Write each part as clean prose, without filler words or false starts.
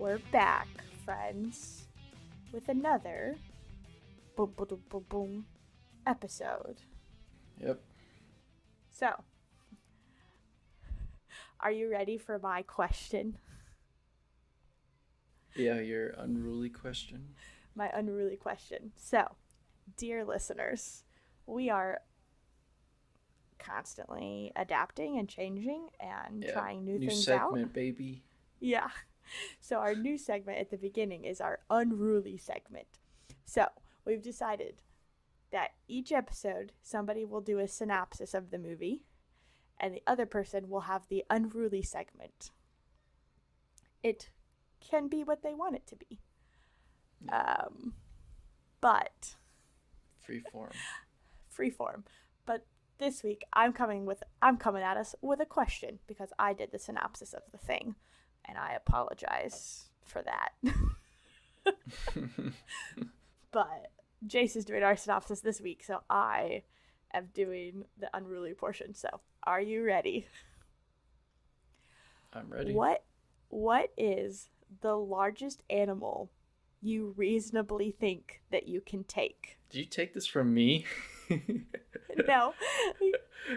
We're back, friends, with another boom, boom, boom, boom, boom episode. Yep. So, are you ready for my question? Yeah, your unruly question. My unruly question. So, dear listeners, we are constantly adapting and changing and trying new things out. New segment, baby. Yeah. So our new segment at the beginning is our unruly segment. So we've decided that each episode somebody will do a synopsis of the movie and the other person will have the unruly segment. It can be what they want it to be. But freeform. But this week I'm coming at us with a question because I did the synopsis of the thing. And I apologize for that. But Jace is doing our synopsis this week, so I am doing the unruly portion. So, are you ready? I'm ready. What is the largest animal you reasonably think that you can take? Do you take this from me? No.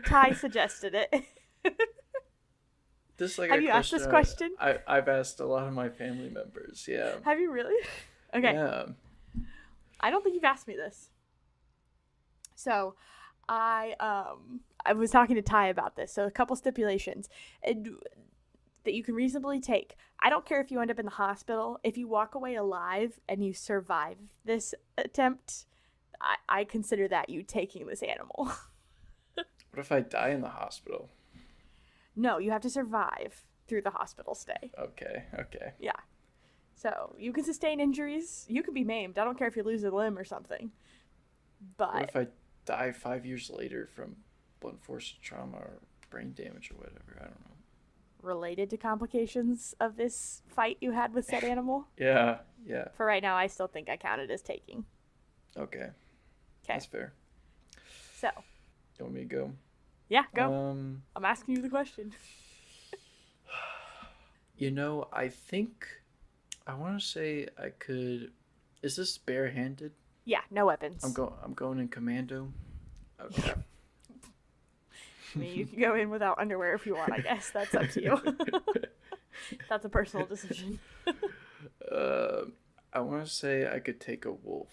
Ty suggested it. Have you asked this question? I've asked a lot of my family members, yeah. Have you really? Okay. Yeah. I don't think you've asked me this. So, I was talking to Ty about this. So, a couple stipulations that you can reasonably take. I don't care if you end up in the hospital. If you walk away alive and you survive this attempt, I consider that you taking this animal. What if I die in the hospital? No, you have to survive through the hospital stay. Okay. Yeah. So, you can sustain injuries. You can be maimed. I don't care if you lose a limb or something. But what if I die 5 years later from blunt force trauma or brain damage or whatever? I don't know. Related to complications of this fight you had with said animal? Yeah. For right now, I still think I count it as taking. Okay. That's fair. So. You want me to go? Yeah, go. I'm asking you the question. I think I want to say I could. Is this barehanded? Yeah, no weapons. I'm going in commando. Okay. I mean, you can go in without underwear if you want, I guess. That's up to you. That's a personal decision. I want to say I could take a wolf.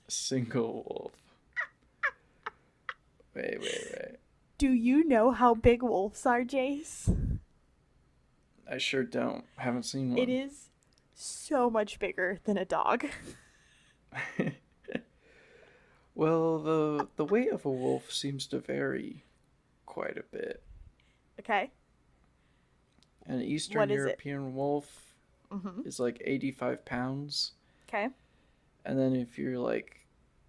A single wolf. Wait. Do you know how big wolves are, Jace? I sure don't. Haven't seen one. It is so much bigger than a dog. Well, the weight of a wolf seems to vary quite a bit. Okay. An Eastern European wolf is like 85 pounds. Okay. And then if you're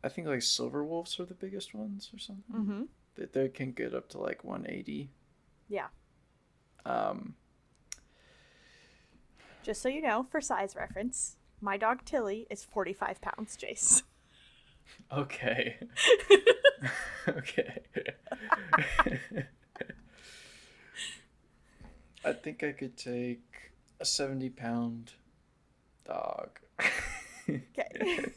I think silver wolves are the biggest ones or something. Mm-hmm. They can get up to 180. Yeah. Just so you know, for size reference, my dog Tilly is 45 pounds, Jace. Okay. Okay. I think I could take a 70-pound dog. Okay.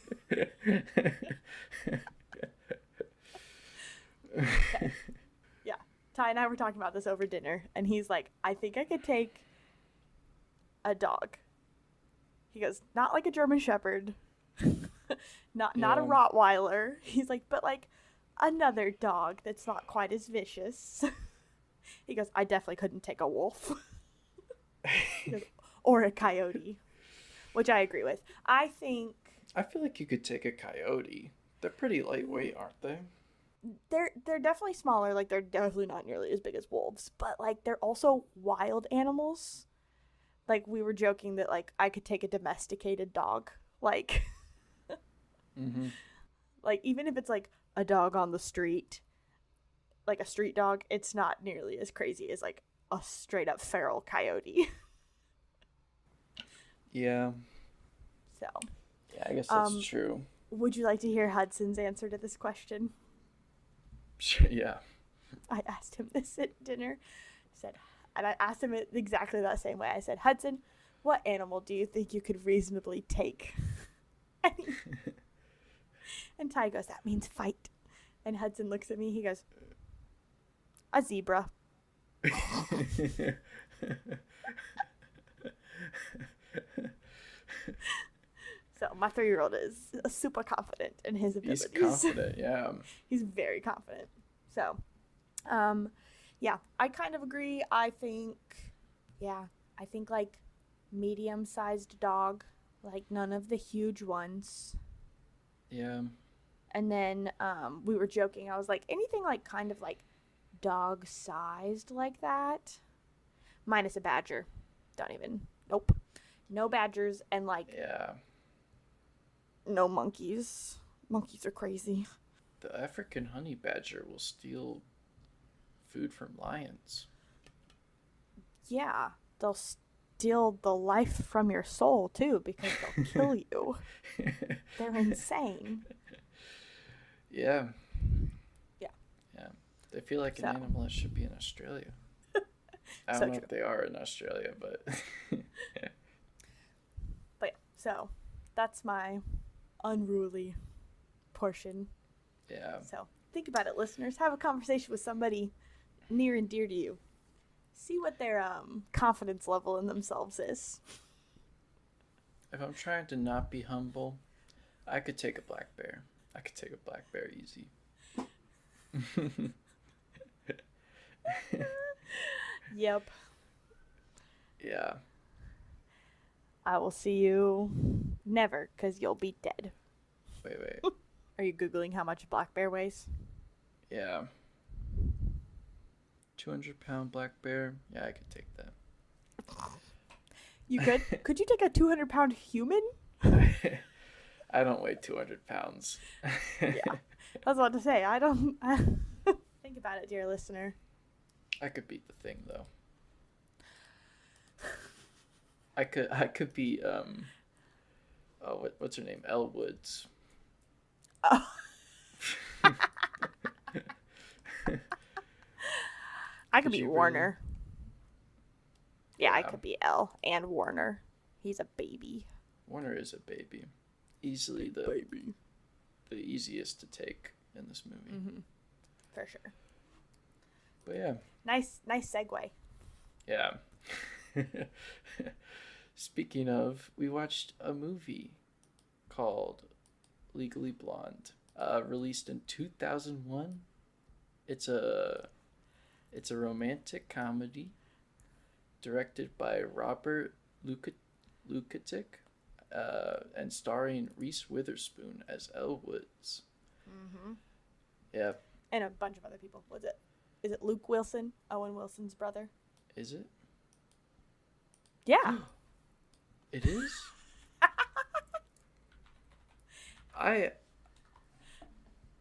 Yeah. Ty and I were talking about this over dinner, and he's like, I think I could take a dog. He goes, not like a German Shepherd, not a Rottweiler. He's like, but another dog that's not quite as vicious. He goes, I definitely couldn't take a wolf. He goes, or a coyote, which I agree with. I feel like you could take a coyote. They're pretty lightweight, aren't they? They're definitely smaller. They're definitely not nearly as big as wolves, but they're also wild animals. We were joking that I could take a domesticated dog. Mm-hmm. Even if it's a dog on the street, a street dog, it's not nearly as crazy as a straight up feral coyote. Yeah. So. Yeah, I guess that's true. Would you like to hear Hudson's answer to this question? Yeah. I asked him this at dinner. And I asked him it exactly that same way. I said, Hudson, what animal do you think you could reasonably take? And Ty goes, that means fight. And Hudson looks at me. He goes, a zebra. So my 3-year-old is super confident in his abilities. He's confident, yeah. He's very confident. So, yeah, I kind of agree. I think like medium-sized dog, like none of the huge ones. Yeah. And then we were joking. I was like, anything like kind of like dog-sized like that, minus a badger. Don't even. Nope. No badgers and like Yeah. no monkeys. Monkeys are crazy. The African honey badger will steal food from lions. Yeah, they'll steal the life from your soul too because they'll kill you. They're insane. Yeah. Yeah. Yeah. They feel like an animal that should be in Australia. I don't So know true. if they are in Australia, but But yeah, so that's my unruly portion. yeah. So think about it, listeners. Have a conversation with somebody near and dear to you. See what their confidence level in themselves is. If I'm trying to not be humble, I could take a black bear. I could take a black bear easy. Yep. Yeah. I will see you never because you'll be dead. Wait. Are you Googling how much a black bear weighs? Yeah. 200-pound black bear. Yeah, I could take that. You could? Could you take a 200-pound human? I don't weigh 200 pounds. Yeah. I was about to say, I don't. Think about it, dear listener. I could beat the thing though. I could be what's her name? Elle Woods. Oh. I could Could be you Warner. Yeah, I Yeah. could be Elle and Warner. He's a baby. Warner is a baby. Easily the easiest to take in this movie. Mm-hmm. For sure. But yeah. Nice segue. Yeah. Speaking of, we watched a movie called Legally Blonde, released in 2001. It's a romantic comedy directed by Robert Lukatic, and starring Reese Witherspoon as Elle Woods. Mm-hmm. Yeah. And a bunch of other people. Is it Luke Wilson? Owen Wilson's brother? Is it? Yeah. It is?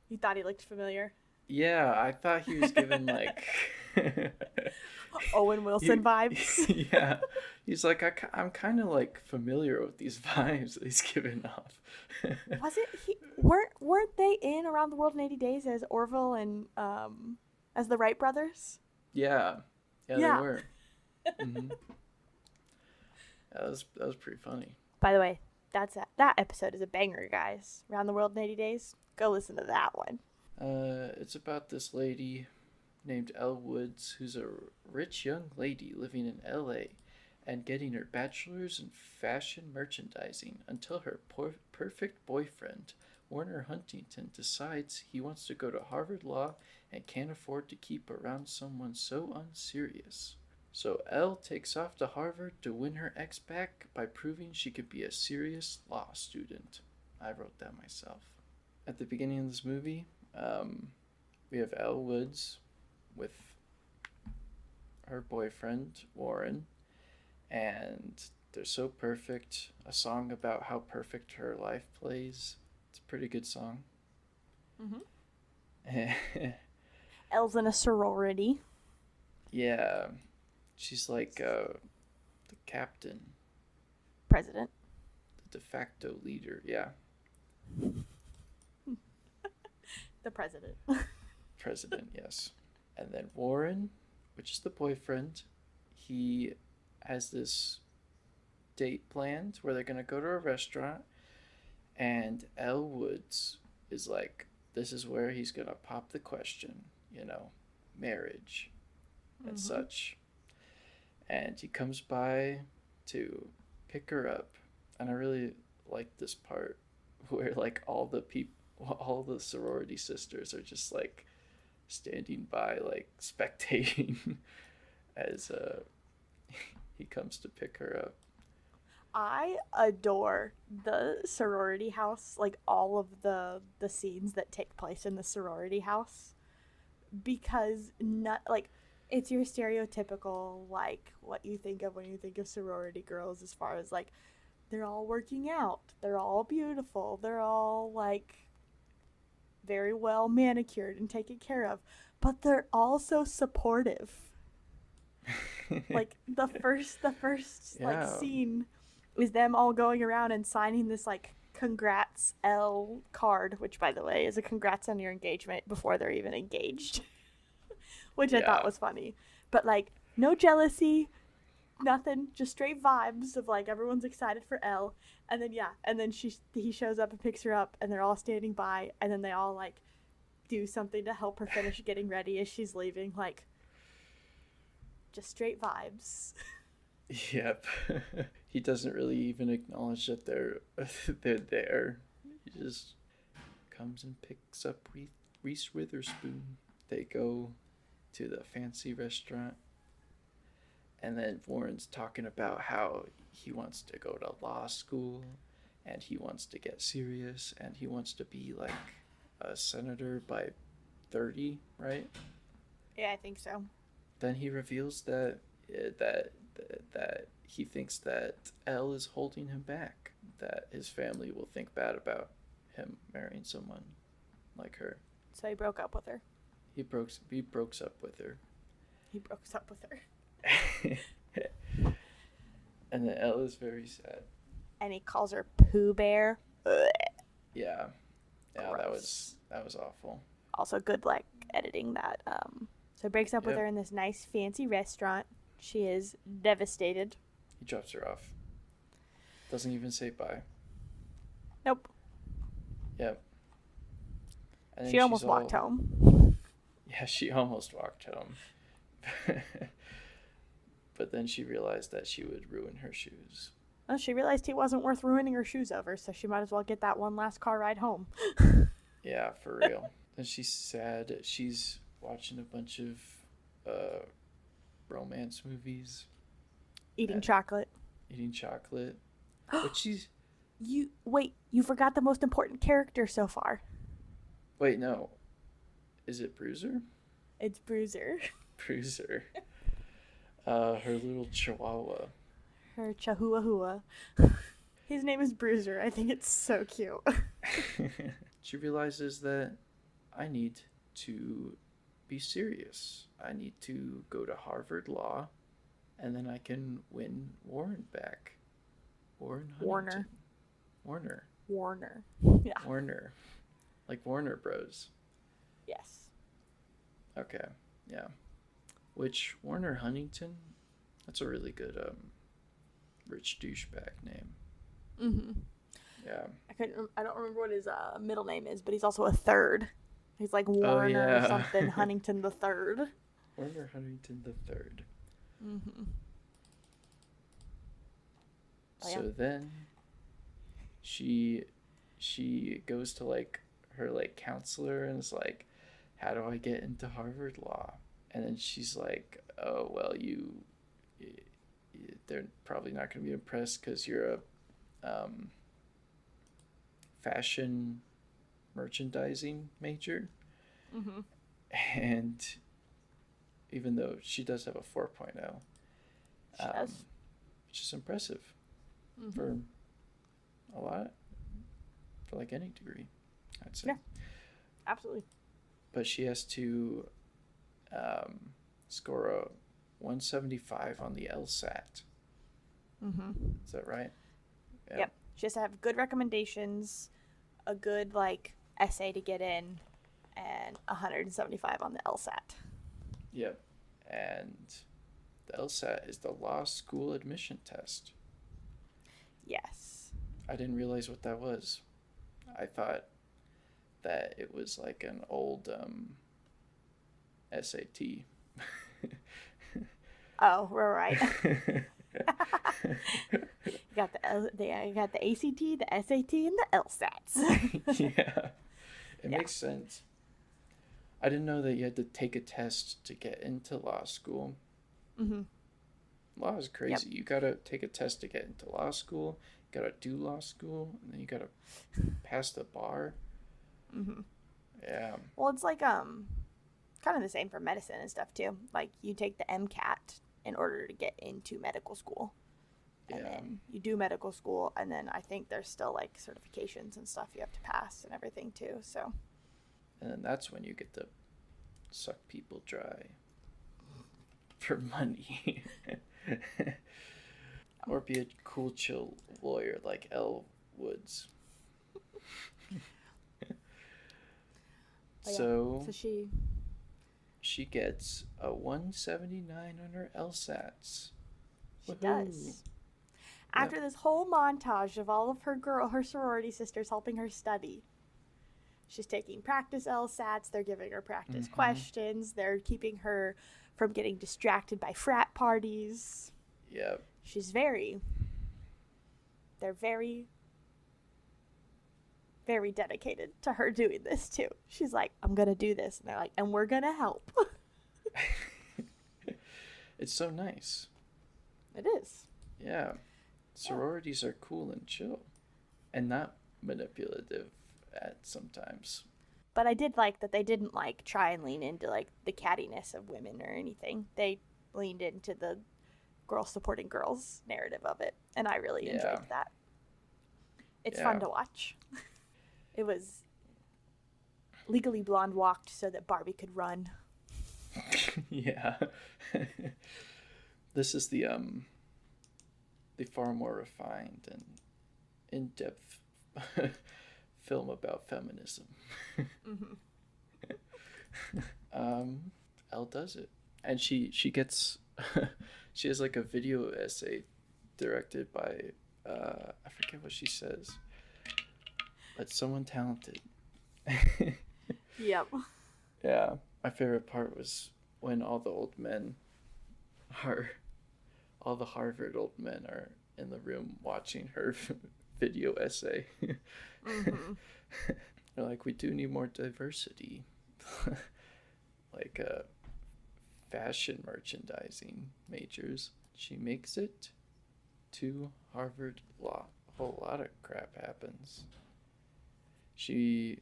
You thought he looked familiar? Yeah, I thought he was given like Owen Wilson vibes. Yeah, he's like I'm kind of like familiar with these vibes that he's giving off. Was it? Weren't they in Around the World in 80 Days as Orville and as the Wright brothers? Yeah, Yeah. they were. Mm-hmm. That was pretty funny. By the way, that episode is a banger, guys. Around the World in 80 Days. Go listen to that one. It's about this lady named Elle Woods, who's a rich young lady living in LA and getting her bachelor's in fashion merchandising until her perfect boyfriend, Warner Huntington, decides he wants to go to Harvard Law and can't afford to keep around someone so unserious. So Elle takes off to Harvard to win her ex back by proving she could be a serious law student. I wrote that myself. At the beginning of this movie, we have Elle Woods with her boyfriend, Warren, and they're so perfect. A song about how perfect her life plays. It's a pretty good song. Mm-hmm. Elle's in a sorority. Yeah. She's like the captain. President. The de facto leader, yeah. The president. President, yes. And then Warren, which is the boyfriend, he has this date planned where they're gonna go to a restaurant, and Elle Woods is like, this is where he's gonna pop the question, marriage and such. And he comes by to pick her up, and I really like this part where like all the sorority sisters are just like standing by, like spectating as he comes to pick her up. I adore the sorority house, like all of the scenes that take place in the sorority house, because not like it's your stereotypical like what you think of when you think of sorority girls, as far as like they're all working out, they're all beautiful, they're all like very well manicured and taken care of, but they're also supportive. Like the first like Yeah. scene is them all going around and signing this like congrats L card, which by the way is a congrats on your engagement before they're even engaged, which I thought Yeah. was funny. But like no jealousy, nothing, just straight vibes of like everyone's excited for L. And then yeah, and then he shows up and picks her up, and they're all standing by, and then they all like do something to help her finish getting ready as she's leaving, like just straight vibes. Yep. He doesn't really even acknowledge that they're there. He just comes and picks up Reese Witherspoon. They go to the fancy restaurant, and then Warren's talking about how he wants to go to law school, and he wants to get serious, and he wants to be like a senator by 30, right? Yeah, I think so. Then he reveals that he thinks that Elle is holding him back, that his family will think bad about him marrying someone like her. So he broke up with her. He broke up with her. He broke up with her. And then Elle is very sad. And he calls her Pooh Bear. Ugh. Yeah. Yeah, Gross. that was awful. Also good like editing that. So he breaks up with Yep. her in this nice fancy restaurant. She is devastated. He drops her off. Doesn't even say bye. Nope. Yep. And then She almost she's walked all- home. Yeah, she almost walked home. But then she realized that she would ruin her shoes. Well, she realized he wasn't worth ruining her shoes over, so she might as well get that one last car ride home. Yeah, for real. And she's sad. She's watching a bunch of romance movies, Eating And- chocolate. eating chocolate. But she's You forgot the most important character so far. wait, no. Is it Bruiser? It's Bruiser. Bruiser. Her little chihuahua. Her Chahuahua. His name is Bruiser. I think it's so cute. She realizes that I need to be serious. I need to go to Harvard Law, and then I can win Warren back. Warren Huntington. Warner. Warner. Warner. Yeah. Warner. Like Warner Bros. Yes. Okay, yeah. Which Warner Huntington? That's a really good rich douchebag name. Mm-hmm. Yeah. I don't remember what his middle name is, but he's also a third. He's like Warner yeah. or something Huntington the third. Warner Huntington the third. Mm-hmm. Oh, yeah. So then she goes to like her like counselor and is like, how do I get into Harvard Law? And then she's like, oh well, they're probably not going to be impressed because you're a fashion merchandising major. Mm-hmm. And even though she does have a 4.0, She does. which is impressive Mm-hmm. for a lot, for like any degree, I'd say. Yeah. Absolutely. But she has to score a 175 on the LSAT. Mm-hmm. Is that right? Yeah. Yep. She has to have good recommendations, a good like essay to get in, and 175 on the LSAT. Yep. And the LSAT is the law school admission test. Yes. I didn't realize what that was. I thought that it was like an old SAT. Oh, we're right. You got you got the ACT, the SAT, and the LSATs. Yeah, it Yeah. makes sense. I didn't know that you had to take a test to get into law school. Mhm. Law is Yep. crazy. You gotta take a test to get into law school. You gotta do law school, and then you gotta pass the bar. Mhm. Yeah, Well, it's like kind of the same for medicine and stuff too. Like you take the MCAT in order to get into medical school. And yeah. then you do medical school, and then I think there's still like certifications and stuff you have to pass and everything too. So And then that's when you get to suck people dry for money. Or be a cool, chill lawyer like Elle Woods. but yeah, So so she gets a 179 on her LSATs. she Woohoo. does. After this whole montage of all of her sorority sisters helping her study, she's taking practice LSATs. They're giving her practice questions. They're keeping her from getting distracted by frat parties. Yep. They're very, very dedicated to her doing this too. She's like, I'm going to do this. And they're like, and we're going to help. It's so nice. It is. Yeah. Sororities are cool and chill. And not manipulative at sometimes. But I did like that they didn't like try and lean into like the cattiness of women or anything. They leaned into the girls supporting girls narrative of it, and I really enjoyed that. It's fun to watch. It was Legally Blonde walked so that Barbie could run. Yeah. This is the far more refined and in-depth film about feminism. Elle does it, and she gets she has like a video essay directed by I forget what she says, but someone talented. Yep. Yeah, my favorite part was when all the Harvard old men are in the room watching her video essay. They're like, we do need more diversity. Like fashion merchandising majors. She makes it to Harvard Law. A whole lot of crap happens. She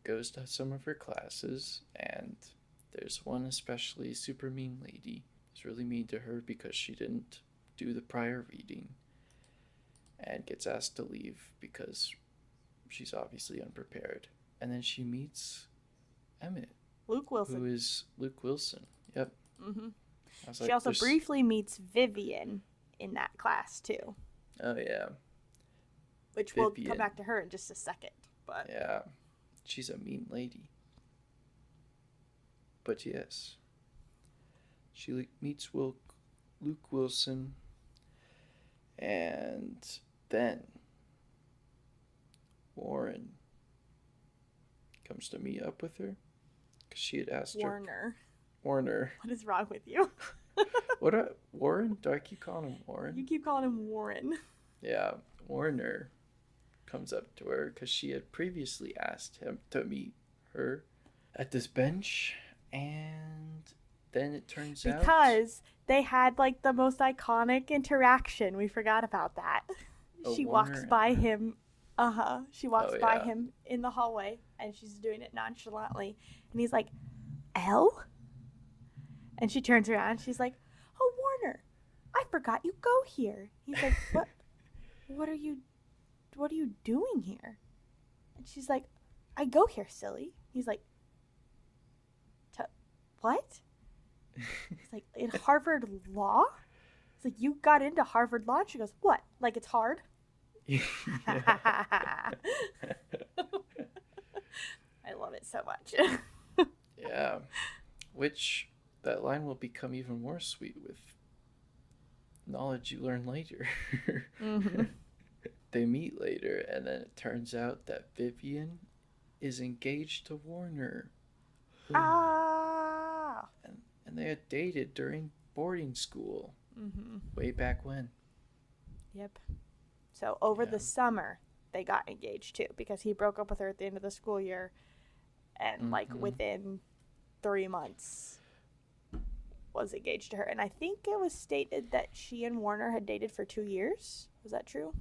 goes to some of her classes, and there's one especially super mean lady. It's really mean to her because she didn't do the prior reading and gets asked to leave because she's obviously unprepared. And then she meets Emmett. Luke Wilson. Who is Luke Wilson. Yep. She also briefly meets Vivian in that class too. Oh, yeah. Which we'll come back to her in just a second. But yeah. She's a mean lady. But yes. She meets Luke Wilson. And then Warren comes to meet up with her. Because she had asked Warner. What is wrong with you? Warren? Do I keep calling him Warren? You keep calling him Warren. Yeah. Warner comes up to her because she had previously asked him to meet her at this bench, and then it turns out because they had like the most iconic interaction. We forgot about that. She walks by him. She walks by him in the hallway, and she's doing it nonchalantly, and he's like, Elle? And she turns around and she's like, oh, Warner, I forgot you go here. He's like, what are you doing here? And she's like, I go here, silly. He's like, what? He's like, in Harvard Law? He's like, you got into Harvard Law? And she goes, what? Like it's hard? I love it so much. Yeah. Which, that line will become even more sweet with knowledge you learn later. Mm-hmm. They meet later, and then it turns out that Vivian is engaged to Warner. Ah. And they had dated during boarding school Mm-hmm. way back when. Yep. So over Yeah. the summer, they got engaged too because he broke up with her at the end of the school year, and like Mhm. within 3 months was engaged to her. And I think it was stated that she and Warner had dated for 2 years. Was that true?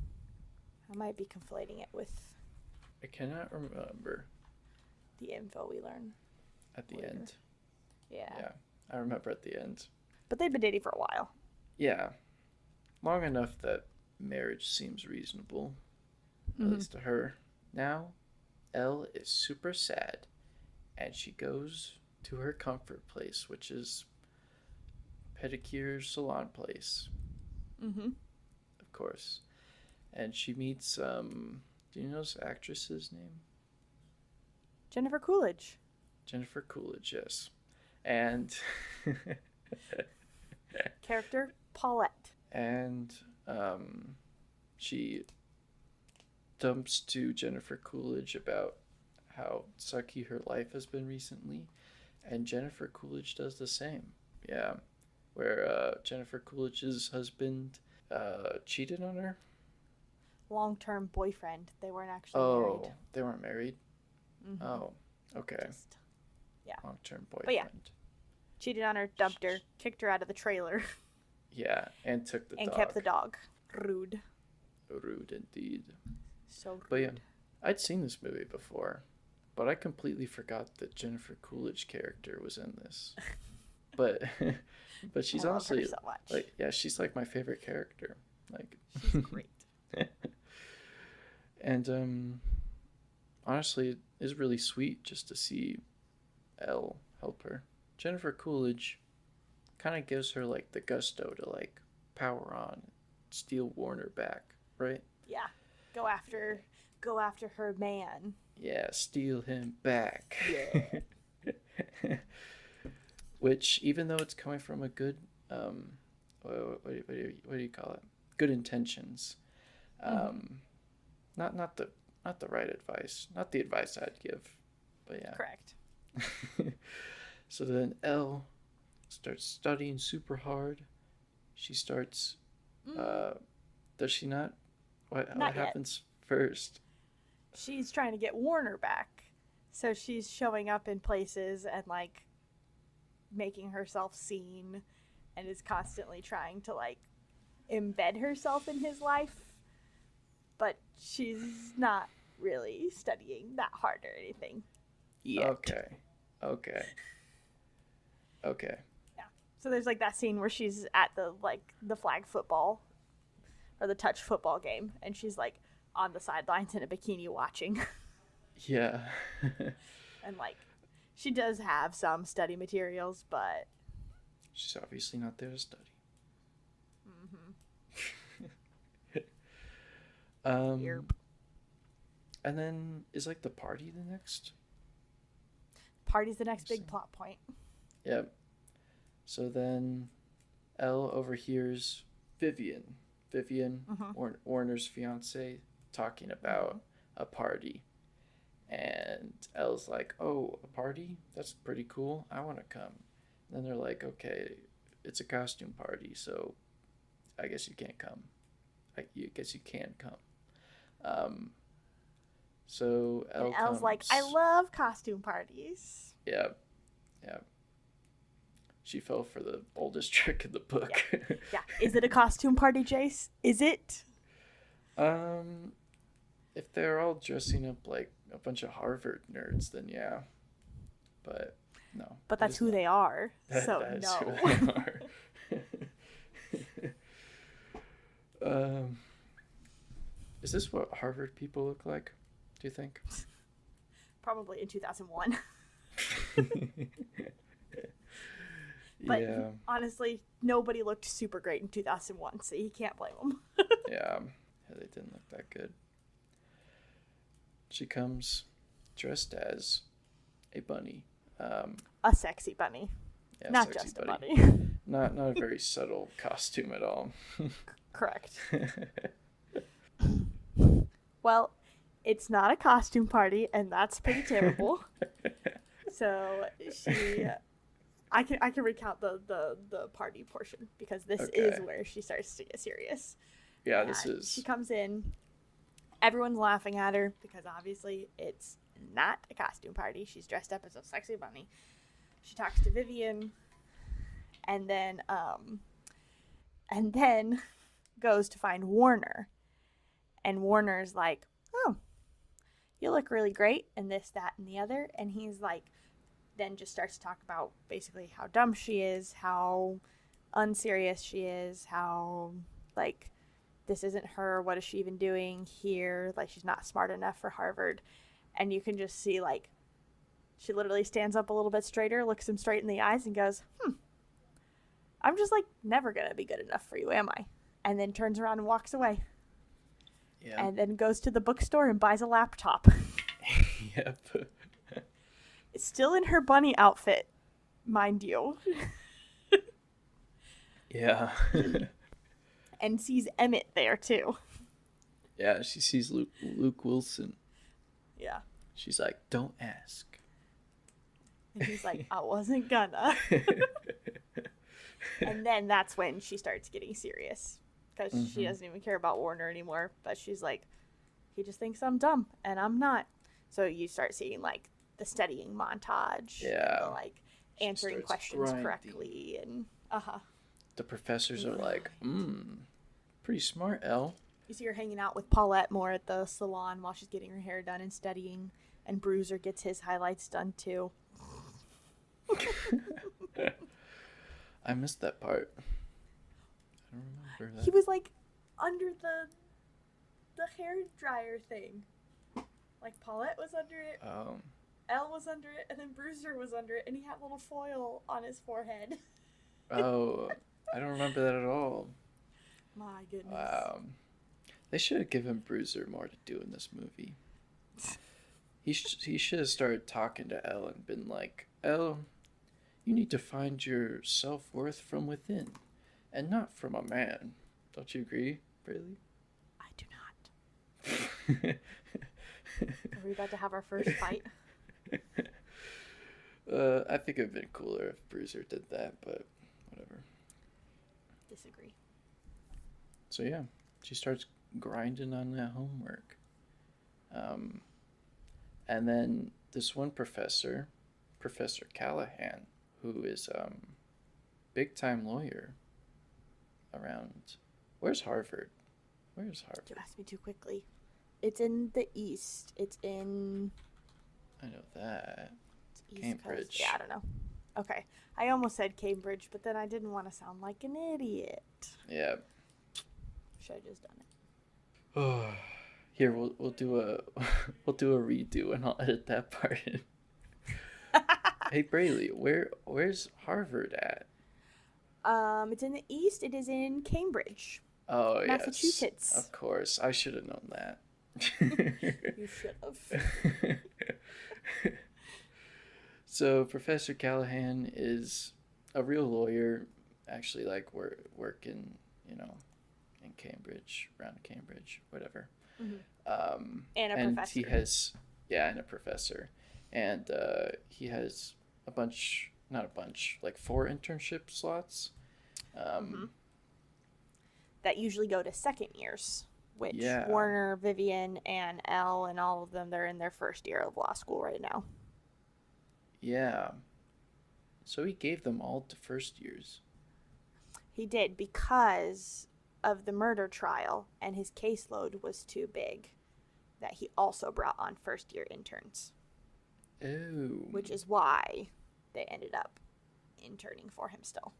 I might be conflating it with I cannot remember the info we learn. at the Later. end. Yeah. Yeah, I remember at the end. But they'd been dating for a while. Yeah, long enough that marriage seems reasonable, at Mhm. least to her. Now, Elle is super sad, and she goes to her comfort place, which is pedicure salon place, Mm-hmm. of course. And she meets do you know this actress's name? Jennifer Coolidge. Jennifer Coolidge, yes. And Character Paulette. and she dumps to Jennifer Coolidge about how sucky her life has been recently, and Jennifer Coolidge does the same. Yeah, where Jennifer Coolidge's husband cheated on her. Long-term boyfriend. They weren't actually Oh, married. they weren't married. Mhm. Oh, okay. Just Long-term boyfriend. But yeah. cheated on her, dumped her, kicked her out of the trailer, Yeah, and took the and dog. kept the dog. Rude. Rude indeed. So rude. But yeah, I'd seen this movie before, but I completely forgot that Jennifer Coolidge character was in this. But but she's I love her honestly so much. like, yeah, she's like my favorite character. Like She's great. and honestly, it is really sweet just to see Elle help her. Jennifer Coolidge kind of gives her like the gusto to like power on, steal Warner back, right? Yeah. Go after her man. Yeah, steal him back. Yeah. Which, even though it's coming from a good, what do you call it? Good intentions. Not the right advice. Not the advice I'd give, but yeah. Correct. So then Elle starts studying super hard. She starts. Does she not? What Not yet. happens first? She's trying to get Warner back. So she's showing up in places and like making herself seen and is constantly trying to like embed herself in his life. But she's not really studying that hard or anything yet. Okay. So there's like that scene where she's at the flag football or the touch football game and she's like on the sidelines in a bikini watching. Yeah. And like she does have some study materials, but She's obviously not there to study. Yerp. And then is like the party the next? Party's the next big Interesting. plot point. Yep. So then Elle overhears Vivian, Warner's fiance, talking about a party. And Elle's like, "Oh, a party? That's pretty cool. I want to come." And then they're like, "Okay, it's a costume party, so I guess you can't come. I guess you can come." So Elle And Elle's like, comes. I love costume parties. Yeah. She fell for the oldest trick in the book. Yeah. Is it a costume party, Jace? Is it? If they're all dressing up like a bunch of Harvard nerds, then yeah. But no. But that's who they are. So that is no. who they are. Is this what Harvard people look like? Do you think? Probably in 2001. But Yeah. honestly, nobody looked super great in 2001, so you can't blame them. Yeah, they didn't look that good. She comes dressed as a bunny. A sexy bunny. Yeah, Not sexy just a bunny. bunny. Not a very subtle costume at all. Correct. Well, it's not a costume party, and that's pretty terrible. So I can recount the party portion because this is Okay. where she starts to get serious. Yeah, And this is. she comes in, everyone's laughing at her because obviously it's not a costume party. She's dressed up as a sexy bunny. She talks to Vivian, and then goes to find Warner, and Warner's like, "Oh, you look really great," and this, that, and the other, and he's like, then just starts to talk about basically how dumb she is, how unserious she is, how like this isn't her. What is she even doing here? Like she's not smart enough for Harvard, and you can just see like she literally stands up a little bit straighter, looks him straight in the eyes, and goes, I'm just like never gonna be good enough for you, am I? And then turns around and walks away. Yeah. And then goes to the bookstore and buys a laptop. Yep. It's still in her bunny outfit, mind you. Yeah. And sees Emmett there too. Yeah, she sees Luke Wilson. Yeah. She's like, don't ask. And he's like, I wasn't gonna. And then that's when she starts getting serious. Because she doesn't even care about Warner anymore. But she's like, he just thinks I'm dumb, and I'm not. So you start seeing, like, the studying montage. Yeah. And the, like, answering starts questions grinding. correctly. And, The professors are like, pretty smart, Elle. You see her hanging out with Paulette more at the salon while she's getting her hair done and studying. And Bruiser gets his highlights done, too. I missed that part. I don't remember that. He was, like, under the hair dryer thing. Like, Paulette was under it, Elle was under it, and then Bruiser was under it, and he had a little foil on his forehead. Oh, I don't remember that at all. My goodness. Wow. They should have given Bruiser more to do in this movie. He should have started talking to Elle and been like, Elle, you need to find your self-worth from within and not from a man. Don't you agree, Braylee? I do not. Are we about to have our first fight? I think it would have been cooler if Bruiser did that, but whatever. Disagree. So yeah, she starts grinding on that homework. And then this one professor, Professor Callahan, who is big time lawyer around. Where's Harvard? Where's Harvard? You asked me too quickly. It's in the east. It's in... I know that. It's East Cambridge. Coast. Yeah, I don't know. Okay. I almost said Cambridge, but then I didn't want to sound like an idiot. Yeah. Should have just done it. Here we'll do a redo and I'll edit that part in. Hey Braylee, where's Harvard at? It's in the east. It is in Cambridge. Oh Massachusetts. Yes, of course. I should have known that. You should have. So Professor Callahan is a real lawyer, actually, like working, in Cambridge, around Cambridge, whatever. Mm-hmm. And a and professor. he has, and a professor, and he has not a bunch, like 4 internship slots. That usually go to second years, which Yeah. Warner, Vivian, and Elle, and all of them, they're in their first year of law school right now. Yeah. So he gave them all to first years. He did because of the murder trial, and his caseload was too big, that he also brought on first year interns, Oh. which is why they ended up interning for him still.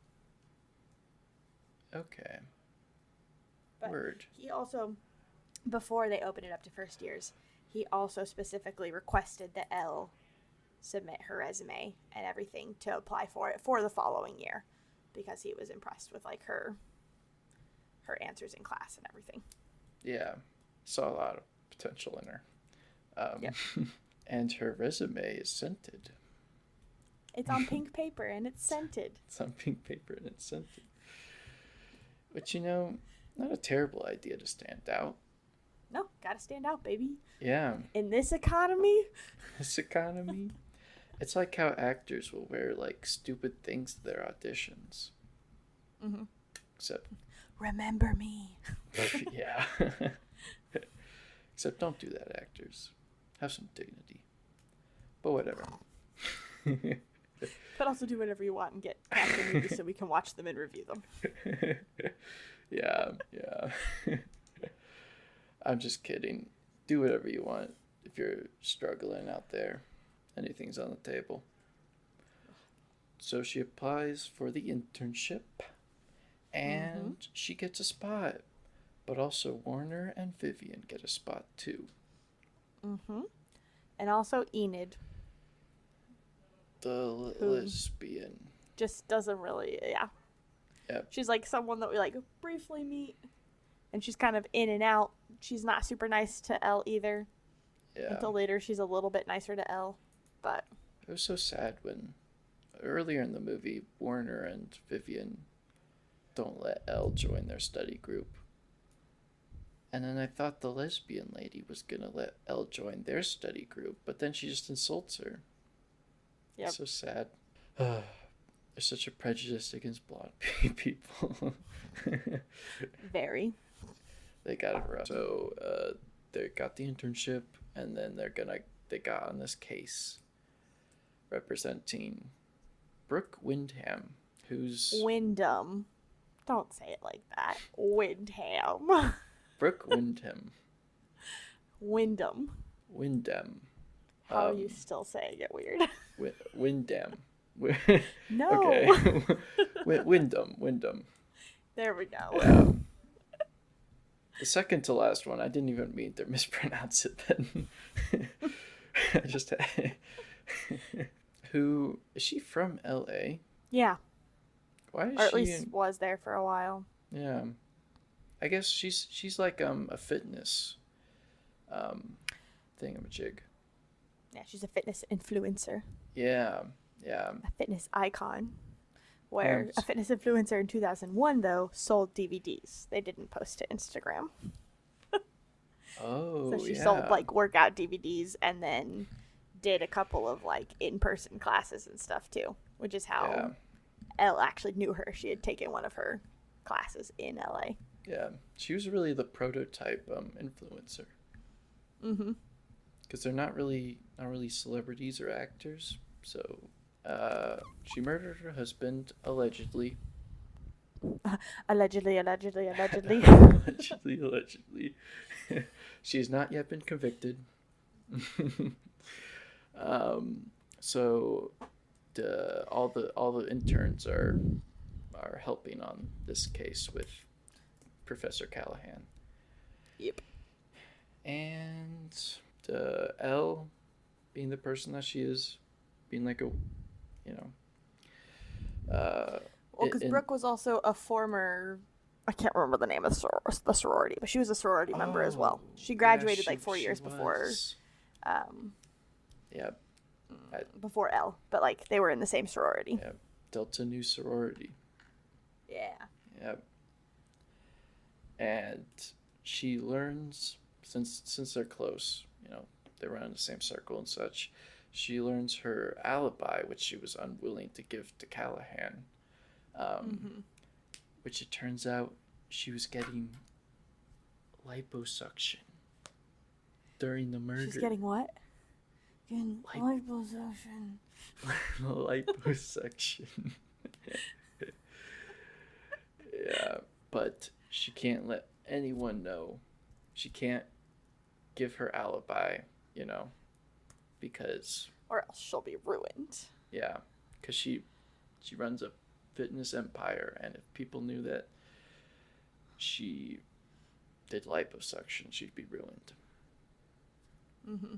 Okay. But Word. he also, before they opened it up to first years, he also specifically requested that Elle submit her resume and everything to apply for it for the following year, because he was impressed with like her answers in class and everything. Yeah. Saw a lot of potential in her. Yep. And her resume is scented. It's on pink paper and it's scented. It's on pink paper and it's scented. But not a terrible idea to stand out. No, gotta stand out, baby. Yeah. In this economy. This economy. It's like how actors will wear like stupid things to their auditions. Mm-hmm. Except, remember me. yeah. Except don't do that, actors. Have some dignity. But whatever. But also do whatever you want and get past the movies so we can watch them and review them. Yeah. I'm just kidding. Do whatever you want if you're struggling out there. Anything's on the table. So she applies for the internship and she gets a spot. But also Warner and Vivian get a spot too. Mm-hmm. And also Enid. The lesbian. Just doesn't really, yeah. Yep. She's like someone that we like briefly meet. And she's kind of in and out. She's not super nice to Elle either. Yeah. Until later she's a little bit nicer to Elle. But it was so sad when earlier in the movie Warner and Vivian don't let Elle join their study group. And then I thought the lesbian lady was gonna let Elle join their study group, but then she just insults her. Yep. So sad. There's such a prejudice against blonde people. very. They got it rough. So they got the internship, and then they got on this case representing Brooke Windham, who's Wyndham. Don't say it like that. Windham. Brooke Windham. Wyndham. Windham. How are you still saying it weird? Windham. No. Okay. Wyndham. There we go. Yeah. The second to last one, I didn't even mean to mispronounce it then. I just Who is she from LA? Yeah. Why is or at she least was there for a while. Yeah. I guess she's like a fitness thingamajig. Yeah, she's a fitness influencer. Yeah. A fitness icon. Where a fitness influencer in 2001, though, sold DVDs. They didn't post to Instagram. Oh, so she sold, like, workout DVDs and then did a couple of, like, in-person classes and stuff, too. Which is how Elle actually knew her. She had taken one of her classes in LA. Yeah. She was really the prototype influencer. Mm-hmm. Because they're not really celebrities or actors, so... she murdered her husband, allegedly. Allegedly. Allegedly. She has not yet been convicted. So all the interns are helping on this case with Professor Callahan. Yep. And Elle, being the person that she is, being like a well, because Brooke was also a former, I can't remember the name of the sorority, but she was a sorority member as well. She graduated 4 years before. Before Elle, but like they were in the same sorority. Yeah, Delta Nu sorority. Yeah. Yep. And she learns since they're close, they run in the same circle and such. She learns her alibi, which she was unwilling to give to Callahan, which it turns out she was getting liposuction during the murder. She's getting what? Getting liposuction. Liposuction. Yeah, but she can't let anyone know. She can't give her alibi, because... Or else she'll be ruined. Yeah, because she runs a fitness empire, and if people knew that she did liposuction, she'd be ruined. Mm-hmm.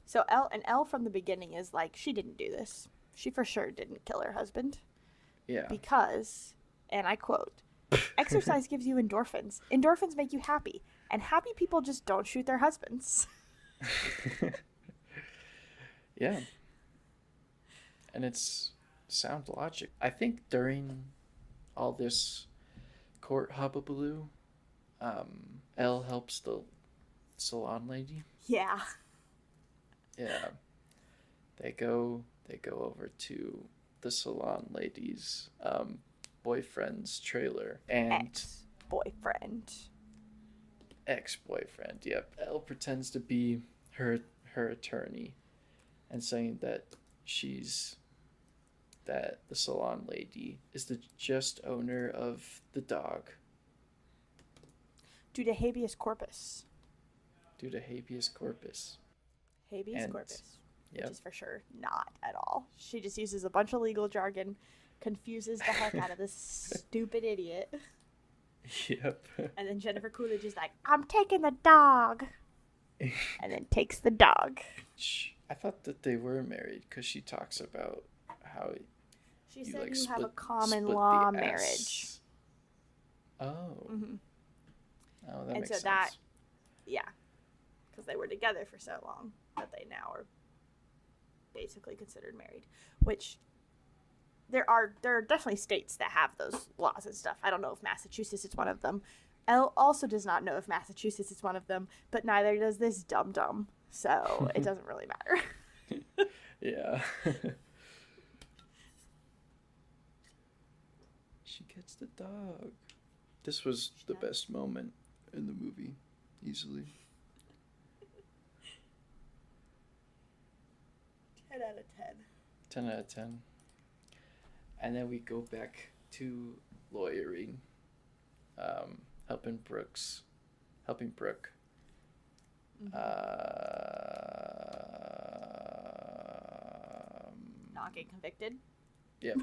So Elle from the beginning is like, she didn't do this. She for sure didn't kill her husband. Yeah. Because, and I quote, exercise gives you endorphins. Endorphins make you happy. And happy people just don't shoot their husbands. Yeah. And it's sound logic. I think during all this court hubbubaloo, Elle helps the salon lady. Yeah. Yeah, they go over to the salon lady's boyfriend's trailer and Ex-boyfriend. ex-boyfriend. Yep, Elle pretends to be her attorney and saying that she's that the salon lady is the just owner of the dog Due to habeas corpus. due to habeas corpus. Habeas And corpus. yep. Which is for sure not at all. She just uses a bunch of legal jargon, confuses the heck out of this stupid idiot. Yep. And then Jennifer Coolidge is like, I'm taking the dog. And then takes the dog. I thought that they were married because she talks about how She you said like you have a split common the law ass. marriage. Oh. Mm-hmm. Oh, that And makes so sense. that, yeah, because they were together for so long that they now are basically considered married. Which there are definitely states that have those laws and stuff. I don't know if Massachusetts is one of them. Elle also does not know if Massachusetts is one of them, but neither does this dum-dum. So it doesn't really matter. Yeah. She gets the dog. This was the best moment in the movie, easily. 10 out of 10. 10 out of 10. And then we go back to lawyering, helping Brooke. Mm-hmm. Not get convicted. Yep.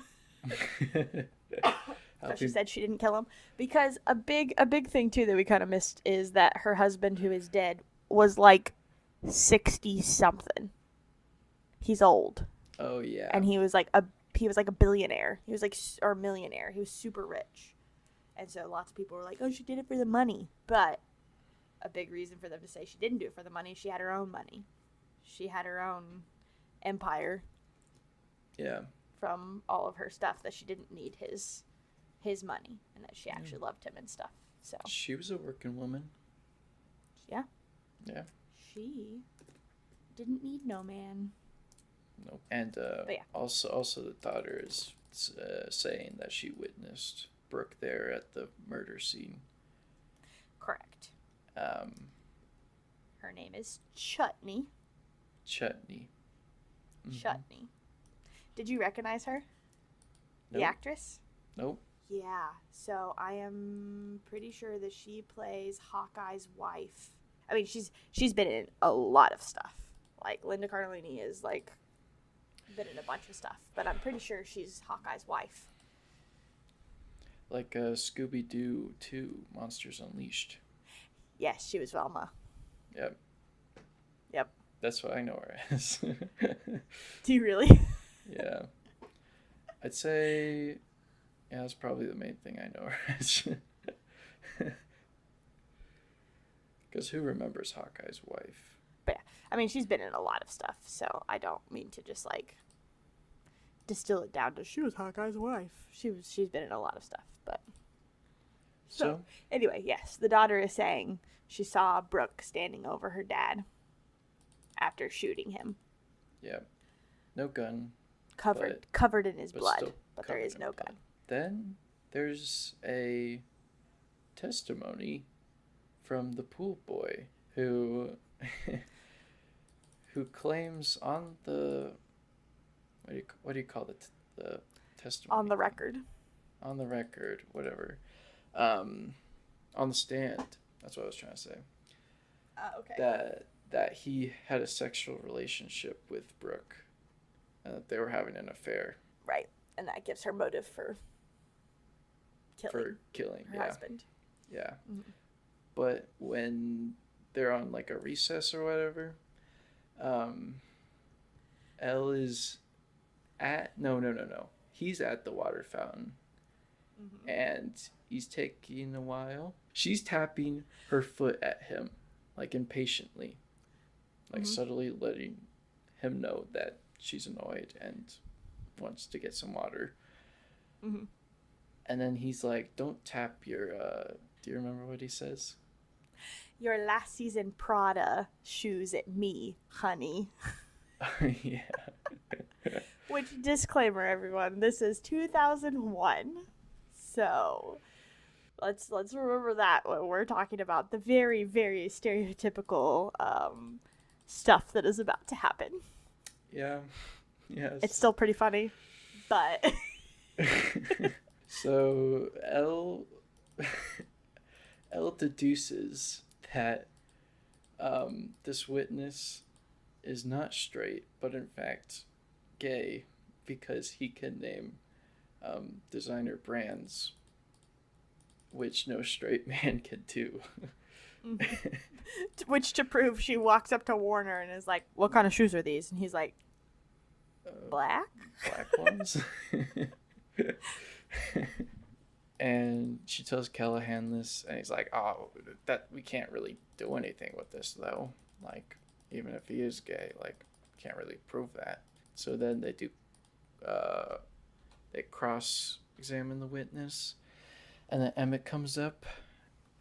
So she said she didn't kill him because a big thing too that we kind of missed is that her husband, who is dead, was like 60 something. He's old. Oh yeah. And he was like a billionaire. He was like or a millionaire. He was super rich. And so lots of people were like, "Oh, she did it for the money." But a big reason for them to say she didn't do it for the money, she had her own money. She had her own empire. Yeah. From all of her stuff, that she didn't need his money, and that she actually loved him and stuff. So She was a working woman. yeah. Yeah. She didn't need no man. Nope. And yeah. also the daughter is saying that she witnessed Brooke there at the murder scene. Correct. Her Her name is Chutney. Chutney. Mm-hmm. Chutney. Did you recognize her? Nope. The actress? Nope. Yeah. So I am pretty sure that she plays Hawkeye's wife. I mean, she's been in a lot of stuff. Like Linda Cardellini is like been in a bunch of stuff, but I'm pretty sure she's Hawkeye's wife. Like Scooby-Doo 2, Monsters Unleashed. Yes, she was Velma. Yep. Yep. That's what I know her as. Do you really? Yeah. I'd say, yeah, that's probably the main thing I know her as. Because who remembers Hawkeye's wife? But yeah, I mean, she's been in a lot of stuff, so I don't mean to just like distill it down to she was Hawkeye's wife. She's been in a lot of stuff, but so anyway, yes, the daughter is saying she saw Brooke standing over her dad after shooting him. Yeah. No gun. Covered in his blood, but there is no blood. gun. Then there's a testimony from the pool boy who claims on the what do you call it, the testimony, On the record, whatever, on the stand, that's what I was trying to say. okay. That he had a sexual relationship with Brooke and that they were having an affair. Right, and that gives her motive for killing her husband. Yeah. Mm-hmm. But when they're on like a recess or whatever, Elle is no. He's at the water fountain. Mm-hmm. And he's taking a while. She's tapping her foot at him, like impatiently, like subtly letting him know that she's annoyed and wants to get some water. Mhm. And then he's like, don't tap your, do you remember what he says? Your last season Prada shoes at me, honey. Yeah. Which, disclaimer, everyone, this is 2001. So let's remember that when we're talking about the very, very stereotypical stuff that is about to happen. Yeah. Yes. It's still pretty funny, but So Elle deduces that this witness is not straight, but in fact gay, because he can name designer brands, which no straight man can do. which to prove, she walks up to Warner and is like, "What kind of shoes are these?" And he's like, "Black." Black ones. And she tells Callahan this, and he's like, "Oh, that we can't really do anything with this, though. Like, even if he is gay, like, can't really prove that." So then they do, they cross-examine the witness, and then Emmett comes up,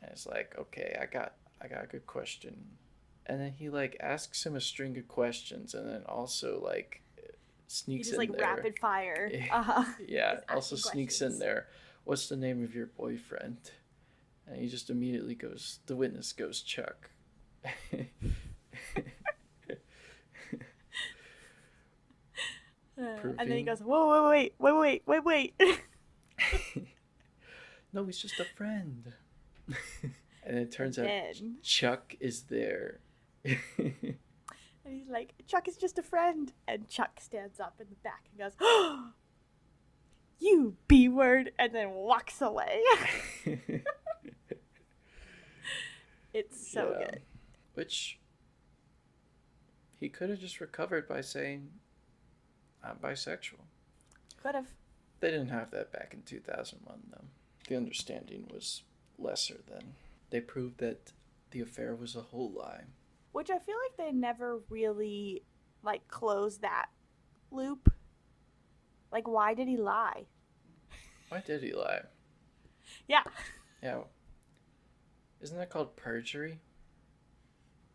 and it's like, "Okay, I got a good question," and then he like asks him a string of questions, and then also like He sneaks just in like there. rapid fire. Yeah, Just also asking sneaks questions. in there. What's the name of your boyfriend? And he just immediately goes, the witness goes, Chuck. And then he Proving- goes, "Whoa, wait." No, he's just a friend. And it turns out Then- Chuck is there. And he's like, "Chuck is just a friend." And Chuck stands up in the back and goes, "Oh, you B-word," and then walks away. It's so Yeah. good. Which he could have just recovered by saying, "I'm bisexual." Could have. They didn't have that back in 2001, though. The understanding was lesser then. They proved that the affair was a whole lie. Which I feel like they never really, like, closed that loop. Like, why did he lie? Why did he lie? Yeah. Yeah. Isn't that called perjury?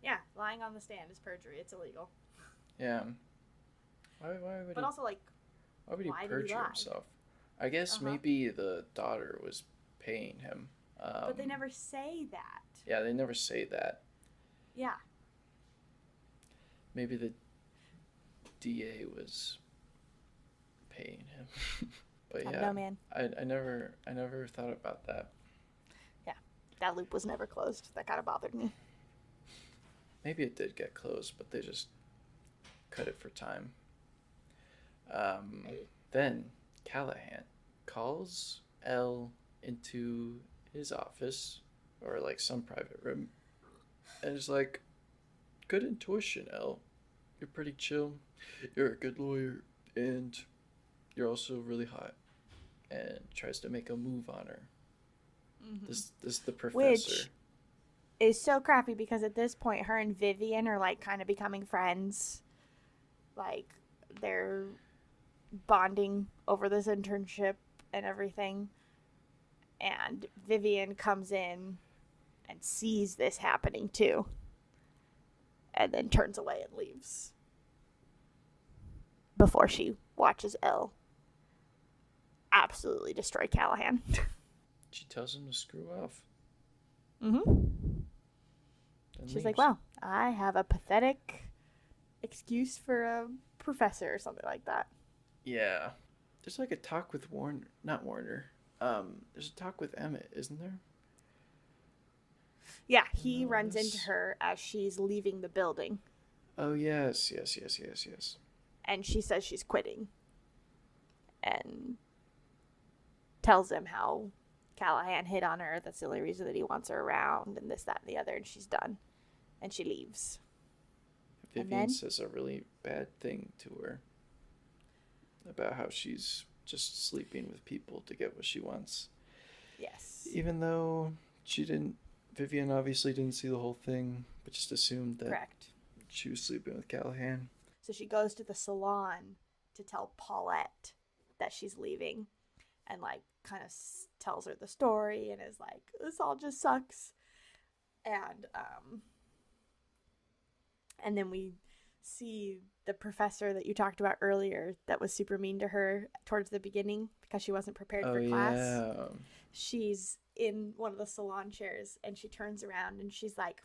Yeah, lying on the stand is perjury. It's illegal. Yeah. Why would But he, also, like, why would he why did he perjure lie? himself? I guess Uh-huh. maybe the daughter was paying him. but they never say that. Yeah, they never say that. Yeah. Maybe the DA was paying him. But I yeah, don't know, man. I never thought about that. That loop was never closed. That kind of bothered me. Maybe it did get closed, but they just cut it for time. Then Callahan calls Elle into his office, or like some private room, and is like, "Good intuition, Elle. You're pretty chill. You're a good lawyer, and you're also really hot." And tries to make a move on her. This the professor. Which is so crappy because at this point, her and Vivian are like kind of becoming friends. Like, they're bonding over this internship and everything. And Vivian comes in and sees this happening too. And then turns away and leaves. Before she watches Elle absolutely destroy Callahan. She tells him to screw off. Mm-hmm. Then She's leaves. like, "Wow, I have a pathetic excuse for a professor," or something like that. Yeah. There's like a talk with not Warner. There's a talk with Emmett, isn't there? Yeah, he runs Yes. into her as she's leaving the building, Oh yes. and she says she's quitting. And tells him how Callahan hit on her. That's the only reason that he wants her around, and this, that, and the other, and she's done. And she leaves. And Vivian then? says a really bad thing to her about how she's just sleeping with people to get what she wants. Yes. Even though Vivian obviously didn't see the whole thing, but just assumed that Correct. she was sleeping with Callahan. So she goes to the salon to tell Paulette that she's leaving, and like kind of tells her the story and is like, this all just sucks. And then we see the professor that you talked about earlier that was super mean to her towards the beginning because she wasn't prepared for class. Yeah. She's in one of the salon chairs and she turns around and she's like,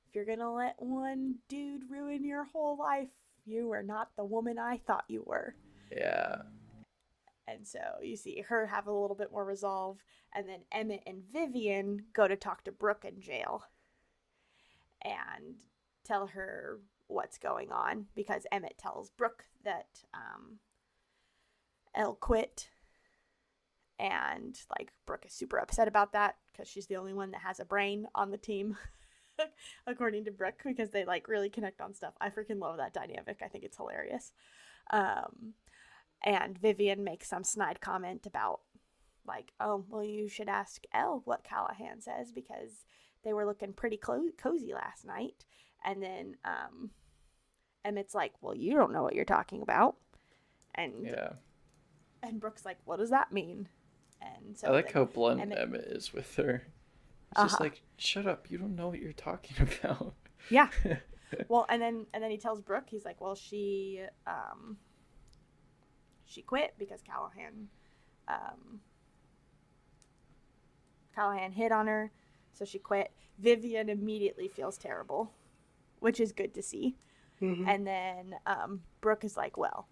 if you're gonna let one dude ruin your whole life, you are not the woman I thought you were. Yeah. And so you see her have a little bit more resolve, and then Emmett and Vivian go to talk to Brooke in jail and tell her what's going on, because Emmett tells Brooke that Elle quit, and like Brooke is super upset about that because she's the only one that has a brain on the team according to Brooke, because they like really connect on stuff. I freaking love that dynamic. I think it's hilarious. And Vivian makes some snide comment about like, oh, well, you should ask Elle what Callahan says because they were looking pretty cozy last night. And then Emmett's like, well, you don't know what you're talking about. And Brooke's like, what does that mean? And so I like how blunt Emmett is with her. It's just like, shut up, you don't know what you're talking about. Yeah. Well, and then he tells Brooke, he's like, well, she quit because Callahan hit on her, so she quit. Vivian immediately feels terrible, which is good to see. Mm-hmm. And then Brooke is like, well,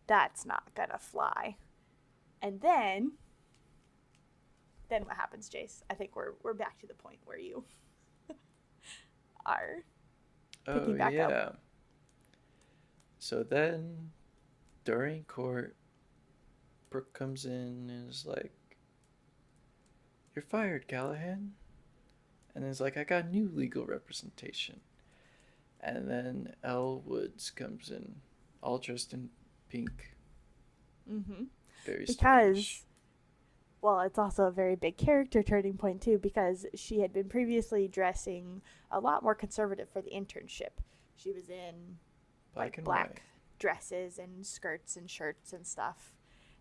that's not gonna fly. And then what happens, Jace? I think we're back to the point where you are picking back up. So then during court, Brooke comes in and is like, you're fired, Callahan. And is like, I got new legal representation. And then Elle Woods comes in, all dressed in pink. Mm-hmm. Very because, strange. Well, it's also a very big character turning point, too, because she had been previously dressing a lot more conservative for the internship. She was in black dresses and skirts and shirts and stuff,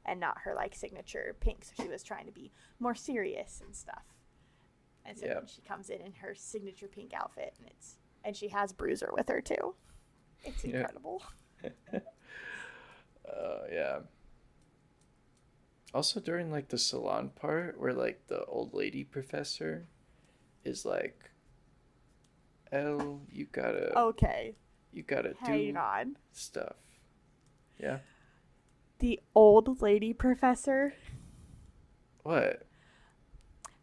and not her like signature pink. So she was trying to be more serious and stuff. And so then she comes in her signature pink outfit, and she has Bruiser with her too. It's incredible. Yeah. Also during like the salon part where like the old lady professor is like, Elle, you gotta hang on stuff. Yeah. The old lady professor? What?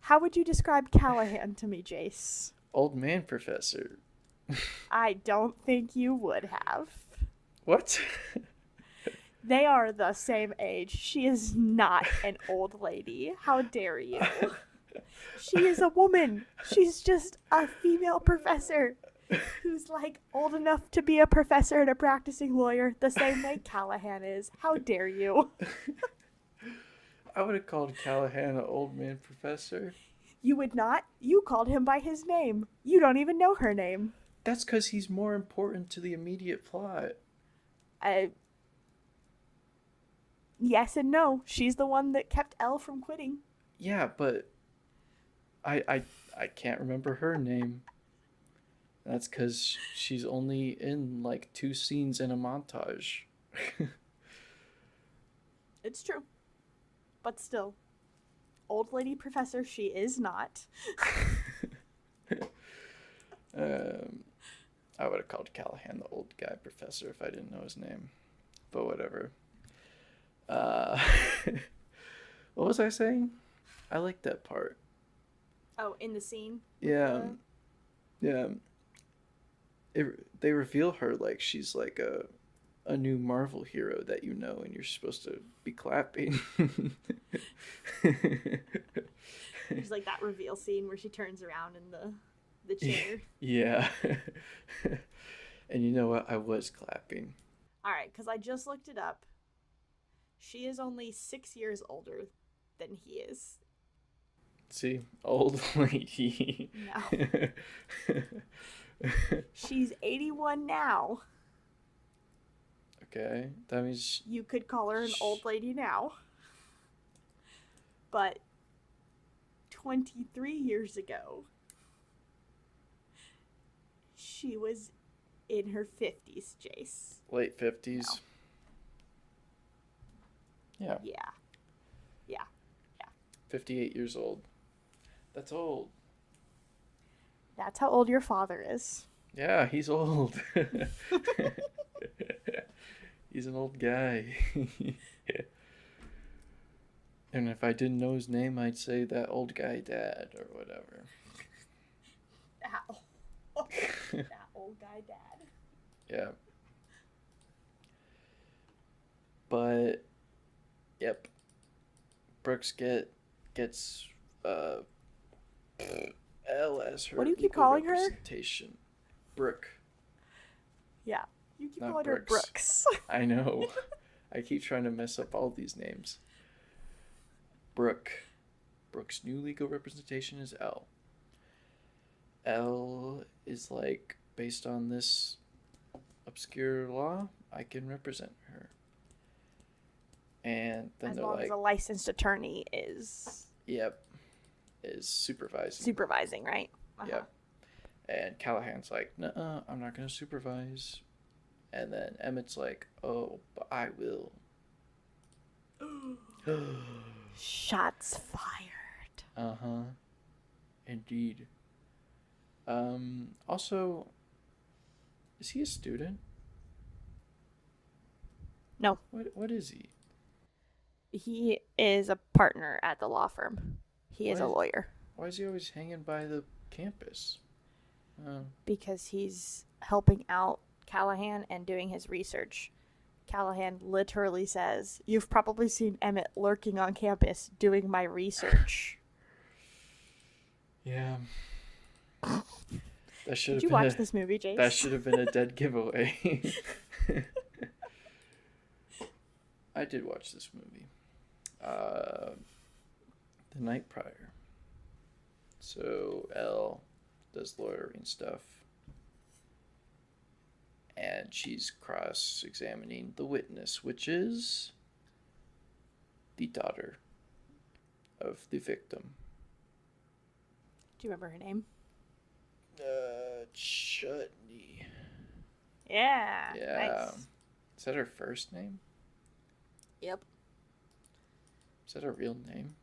How would you describe Callahan to me, Jace? Old man professor. I don't think you would have. What? They are the same age. She is not an old lady. How dare you? She is a woman. She's just a female professor who's like old enough to be a professor and a practicing lawyer the same way Callahan is. How dare you? I would have called Callahan an old man professor. You would not? You called him by his name. You don't even know her name. That's because he's more important to the immediate plot. Yes and no. She's the one that kept Elle from quitting. Yeah, but I can't remember her name. That's because she's only in like 2 scenes in a montage. It's true. But still, old lady professor she is not. I would have called Callahan the old guy professor if I didn't know his name. But whatever. What was I saying? I like that part. Oh, in the scene? Yeah. Yeah. They reveal her like she's like a new Marvel hero that you know and you're supposed to be clapping. There's like that reveal scene where she turns around in the chair. Yeah. And you know what? I was clapping. All right, because I just looked it up. She is only 6 years older than he is. See? Old lady. No. She's 81 now. Okay, that means You could call her an old lady now. But 23 years ago, she was in her 50s, Jace. late 50s. No. Yeah, Yeah. Yeah. 58 years old. That's old. That's how old your father is. Yeah, he's old. He's an old guy. And if I didn't know his name, I'd say that old guy dad or whatever. That old guy dad. Yeah. But yep. Brooks gets L as her What do you keep legal calling her? representation. Brooke. Yeah. You keep Not calling her Brooks. Brooks. I know. I keep trying to mess up all these names. Brooke. Brooke's new legal representation is L. L is like, based on this obscure law, I can represent her. And then As they're long like, as a licensed attorney is yep, is supervising. supervising, right? Yep. And Callahan's like, nuh-uh, I'm not going to supervise. And then Emmett's like, oh, but I will. Shots fired. Uh-huh. Indeed. Also, is he a student? No. What is he? He is a partner at the law firm. He is a lawyer. Why is he always hanging by the campus? Because he's helping out Callahan and doing his research. Callahan literally says, "You've probably seen Emmett lurking on campus doing my research." Yeah. That should Did have you been watch this movie, Jace? That should have been a dead giveaway. I did watch this movie. The night prior. So Elle does lawyering stuff. And she's cross-examining the witness, which is the daughter of the victim. Do you remember her name? Chutney. Yeah. Yeah. Nice. Is that her first name? Yep. Is that a real name?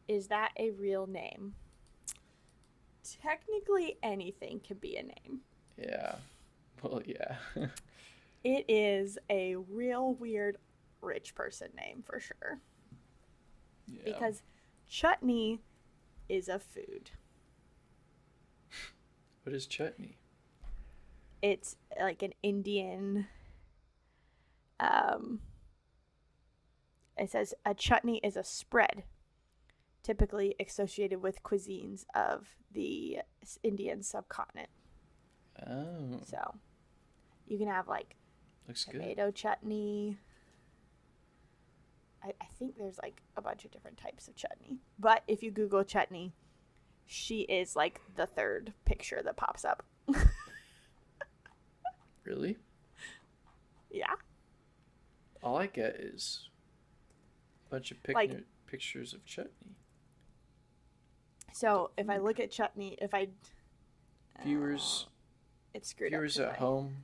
Is that a real name? Technically, anything can be a name. Yeah. Well, yeah. It is a real weird rich person name for sure. Yeah. Because chutney is a food. What is chutney? It's like an Indian. It says a chutney is a spread, typically associated with cuisines of the Indian subcontinent. Oh. So, you can have like Looks good. tomato chutney. I think there's like a bunch of different types of chutney. But if you Google chutney, she is like the third picture that pops up. Really? Yeah. All I get is a bunch of pictures of chutney. So if I look at chutney, if I Viewers, it's screwed viewers up. at home,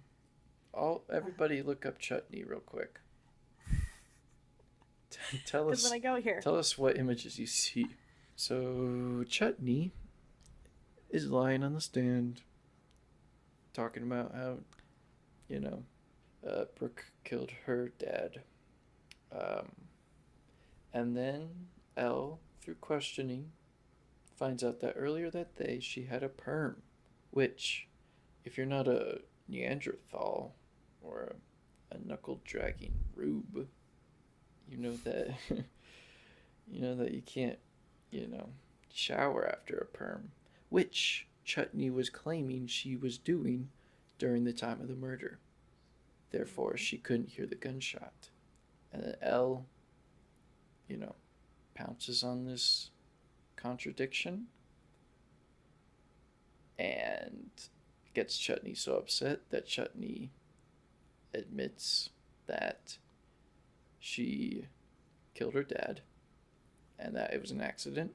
everybody look up chutney real quick. Tell us. When I go here, Tell us what images you see. So Chutney is lying on the stand, talking about how, Brooke killed her dad. And then Elle, through questioning, finds out that earlier that day she had a perm, which, if you're not a Neanderthal or a knuckle-dragging rube, you know that you can't, shower after a perm, which Chutney was claiming she was doing during the time of the murder. Therefore, she couldn't hear the gunshot. And then Elle, pounces on this contradiction and gets Chutney so upset that Chutney admits that she killed her dad and that it was an accident,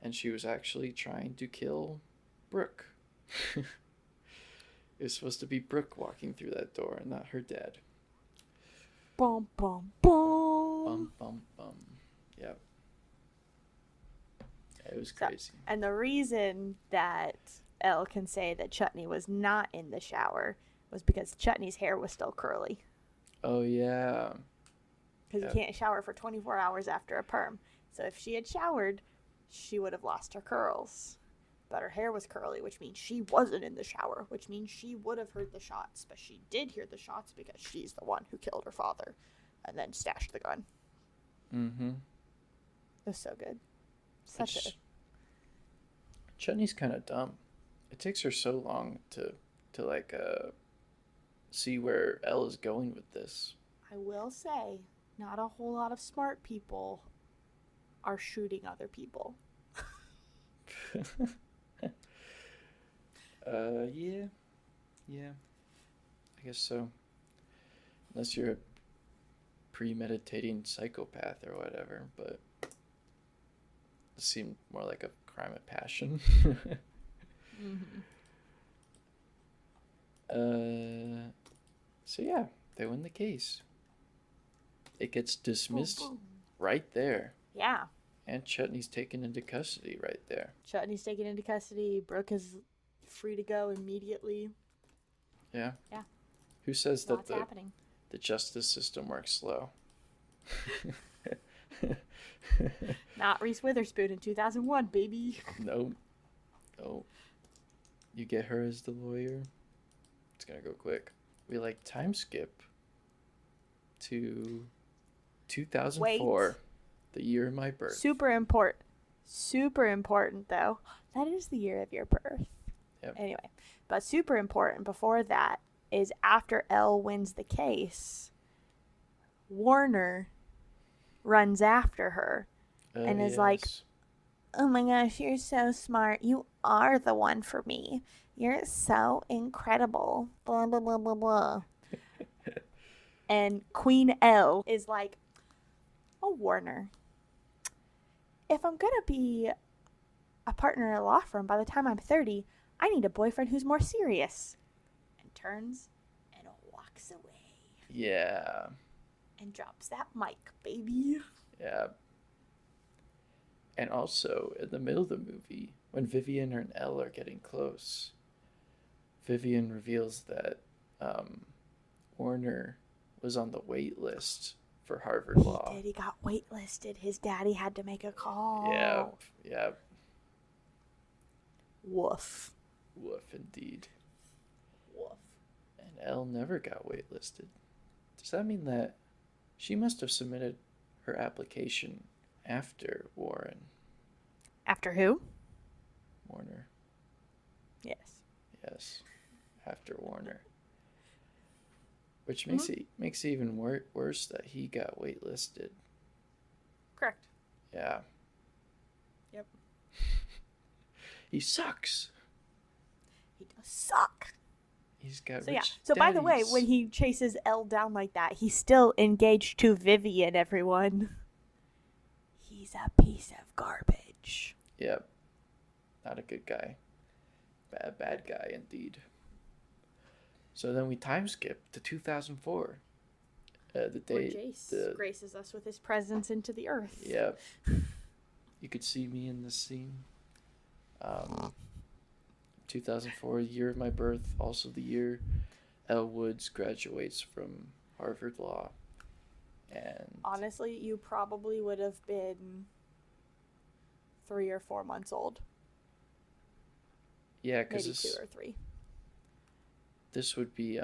and she was actually trying to kill Brooke. It was supposed to be Brooke walking through that door and not her dad. Bum, bum, bum. Bum, bum, bum. Yep. It was So, crazy. and the reason that Elle can say that Chutney was not in the shower was because Chutney's hair was still curly. Oh, yeah. Because Yep. you can't shower for 24 hours after a perm. So if she had showered, she would have lost her curls. But her hair was curly, which means she wasn't in the shower, which means she would have heard the shots. But she did hear the shots because she's the one who killed her father and then stashed the gun. Mm-hmm. It was so good. Such a... Chutney's kind of dumb. It takes her so long to like see where Elle is going with this. I will say, not a whole lot of smart people are shooting other people. Yeah. Yeah. I guess so. Unless you're a premeditating psychopath or whatever, but it seemed more like a crime of passion. So yeah, they win the case. It gets dismissed Boom, boom. right there. Yeah. And Chutney's taken into custody right there. Chutney's taken into custody. Brooke is free to go immediately. Yeah. Yeah. Who says that Lots happening. the justice system works slow? Not Reese Witherspoon in 2001, baby. No. No. You get her as the lawyer. It's gonna go quick. We like time skip to 2004, Wait. the year of my birth. Super important. Super important, though. That is the year of your birth. Yep. Anyway, but super important before that is after Elle wins the case, Warner runs after her and is like, "Oh my gosh, you're so smart. You are the one for me. You're so incredible. Blah, blah, blah, blah, blah." And Queen Elle is like, "Oh, Warner, if I'm going to be a partner in a law firm by the time I'm 30, I need a boyfriend who's more serious." And turns and walks away Yeah. and drops that mic, baby. Yeah. And also, in the middle of the movie, when Vivian and Elle are getting close, Vivian reveals that Warner was on the wait list for Harvard Law. He did. He got waitlisted. His daddy had to make a call. Yeah. Yeah. Woof. Woof, indeed. Woof. And Elle never got waitlisted. Does that mean that she must have submitted her application after After who? Warner? Yes. Yes, after Warner. Which makes it even worse that he got waitlisted. Correct. Yeah. Yep. He sucks. He does suck. He's got So rich yeah. So by the way, daddies. when he chases Elle down like that, he's still engaged to Vivian, everyone. He's a piece of garbage. Yep. Not a good guy. Bad guy indeed. So then we time skip to 2004. The day Where Jace graces us with his presence into the earth. Yep. You could see me in this scene. 2004, year of my birth, also the year Elle Woods graduates from Harvard Law. And Honestly, you probably would have been 3 or 4 months old. yeah, because Maybe 2 or 3. this would be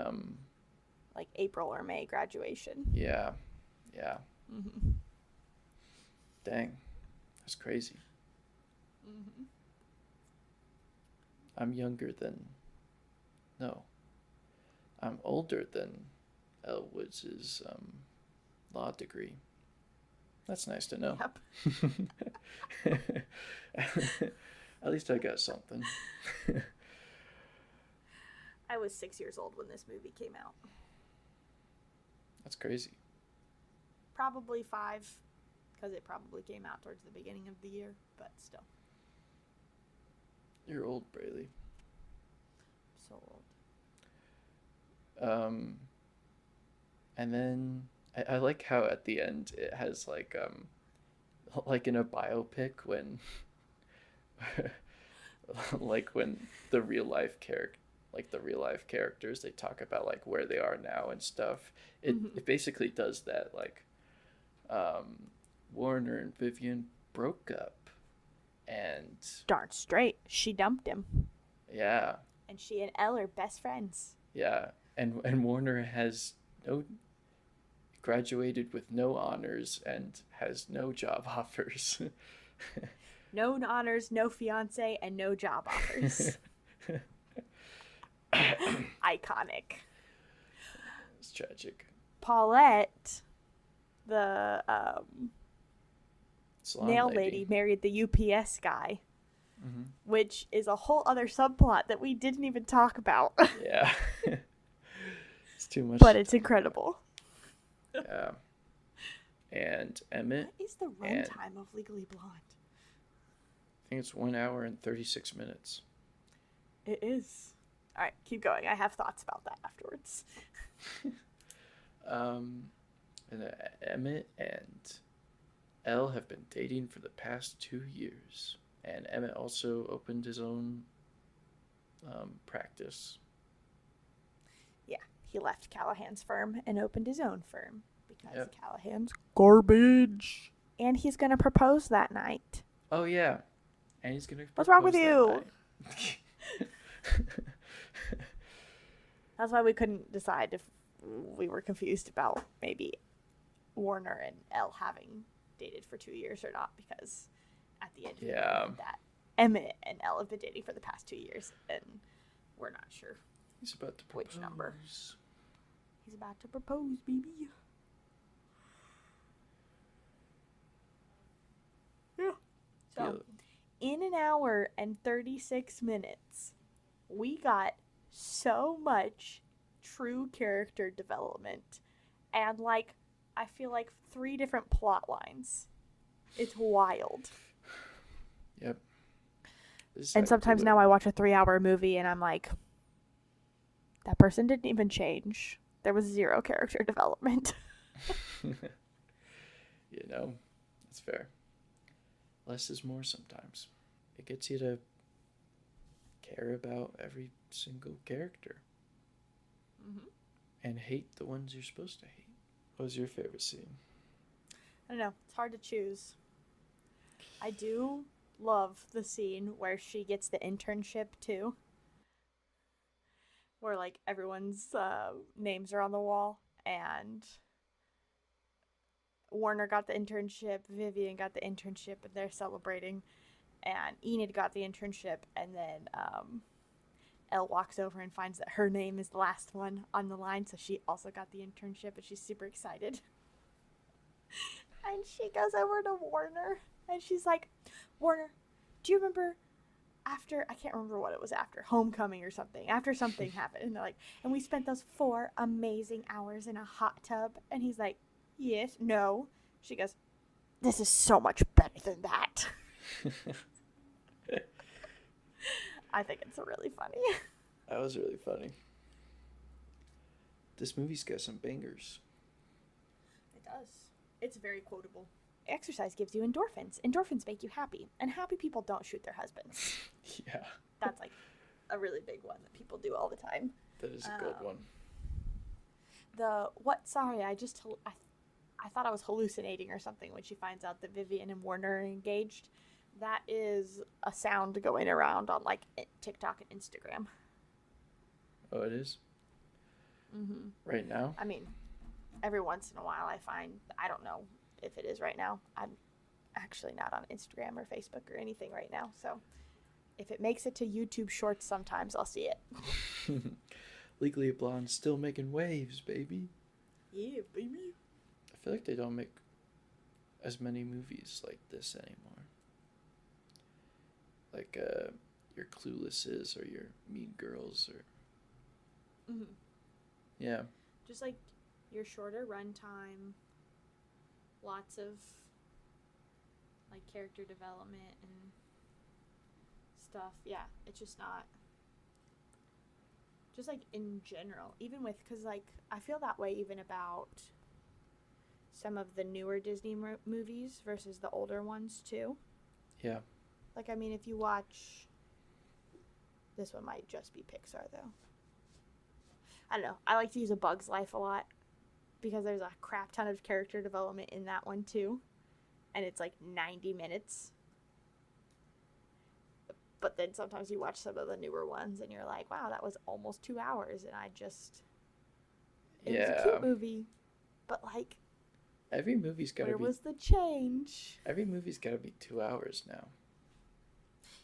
Like April or May graduation. yeah. Mm-hmm. Dang, that's crazy. Mm-hmm. I'm older than Elle Woods' law degree. That's nice to know. Yep. At least I got something. I was 6 years old when this movie came out. That's crazy. Probably 5, because it probably came out towards the beginning of the year, but still. You're old, Braylee. So old. And then I like how at the end it has like in a biopic when like when the real life characters they talk about like where they are now and stuff. It basically does that. Like Warner and Vivian broke up, and Darn straight. She dumped him. yeah, And she and Elle are best friends. yeah, and Warner has no graduated with no honors and has no job offers. No honors, no fiance, and no job offers. Iconic. It's tragic. Paulette, the Salon nail lady, married the UPS guy, Mm-hmm. which is a whole other subplot that we didn't even talk about. Yeah. It's too much. But it's incredible. Yeah. And Emmett, What is the runtime of Legally Blonde? I think it's 1 hour and 36 minutes. It is. All right, keep going. I have thoughts about that afterwards. And Emmett and Elle have been dating for the past 2 years. And Emmett also opened his own practice. Yeah, he left Callahan's firm and opened his own firm because Yep. Callahan's garbage. And he's going to propose that night. Oh, yeah. And he's going to What's wrong with propose that you? night. That's why we couldn't decide if we were confused about maybe Warner and Elle having dated for 2 years or not, because at the end we learned that Emmett and Elle have been dating for the past 2 years, and we're not sure He's about to propose. which number. He's about to propose, baby. Yeah. So, in an hour and 36 minutes, we got so much true character development and I feel like 3 different plot lines. It's wild. Yep. And sometimes now I watch a 3-hour movie and I'm like, that person didn't even change. There was 0 character development. It's fair. Less is more sometimes. It gets you to care about every single character. Mm-hmm. And hate the ones you're supposed to hate. What was your favorite scene? I don't know. It's hard to choose. I do love the scene where she gets the internship too. Where everyone's names are on the wall, and Warner got the internship, Vivian got the internship, and they're celebrating. And Enid got the internship, and then Elle walks over and finds that her name is the last one on the line, so she also got the internship, and she's super excited. And she goes over to Warner, and she's like, Warner, do you remember after, I can't remember what it was after, homecoming or something, after something happened, and they're like, and we spent those 4 amazing hours in a hot tub, and he's like, yes, no. She goes, this is so much better than that. I think it's really funny. That was really funny. This movie's got some bangers. It does. It's very quotable. Exercise gives you endorphins. Endorphins make you happy. And happy people don't shoot their husbands. Yeah. That's a really big one that people do all the time. That is a good one. I thought I was hallucinating or something when she finds out that Vivian and Warner are engaged. That is a sound going around on TikTok and Instagram. Oh, it is? Mm-hmm. Right now? I mean, every once in a while I don't know if it is right now. I'm actually not on Instagram or Facebook or anything right now. So if it makes it to YouTube Shorts sometimes, I'll see it. Legally Blonde still making waves, baby. Yeah, baby. I feel like they don't make as many movies like this anymore. Like your Cluelesses or your Mean Girls or... Mm-hmm. Yeah. Just your shorter runtime, lots of like character development and stuff. Yeah, it's just not. Just like in general, even with, because like I feel that way even about some of the newer Disney movies versus the older ones too. Yeah. Like, I mean, if you watch, this one might just be Pixar though. I don't know. I like to use A Bug's Life a lot because there's a crap ton of character development in that one too, and it's like 90 minutes. But then sometimes you watch some of the newer ones and you're like, wow, that was almost 2 hours, and it was a cute movie, but like, every movie's gotta where be. was the change? Every movie's gotta be 2 hours now.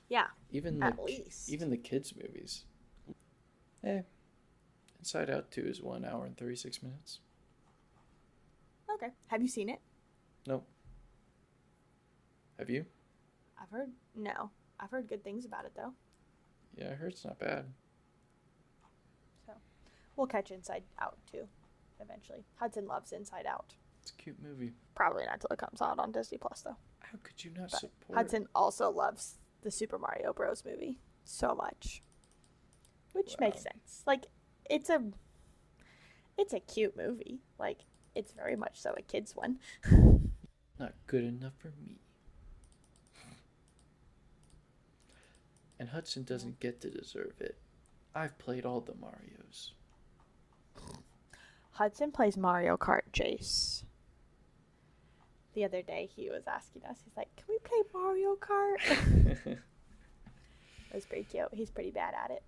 Yeah, Even at least. even the kids' movies. Inside Out 2 is 1 hour and 36 minutes. Okay. Have you seen it? Nope. Have you? No. I've heard good things about it though. Yeah, I heard it's not bad. So, we'll catch Inside Out too, eventually. Hudson loves Inside Out. It's a cute movie. Probably not till it comes out on Disney Plus though. How could you not But support Hudson also loves the Super Mario Bros. Movie so much, which makes sense. Like, it's a cute movie. Like, it's very much so a kid's one. Not good enough for me. And Hudson doesn't get to deserve it. I've played all the Marios. Hudson plays Mario Kart, Jace. The other day he was asking us, he's like, can we play Mario Kart? It was pretty cute. He's pretty bad at it.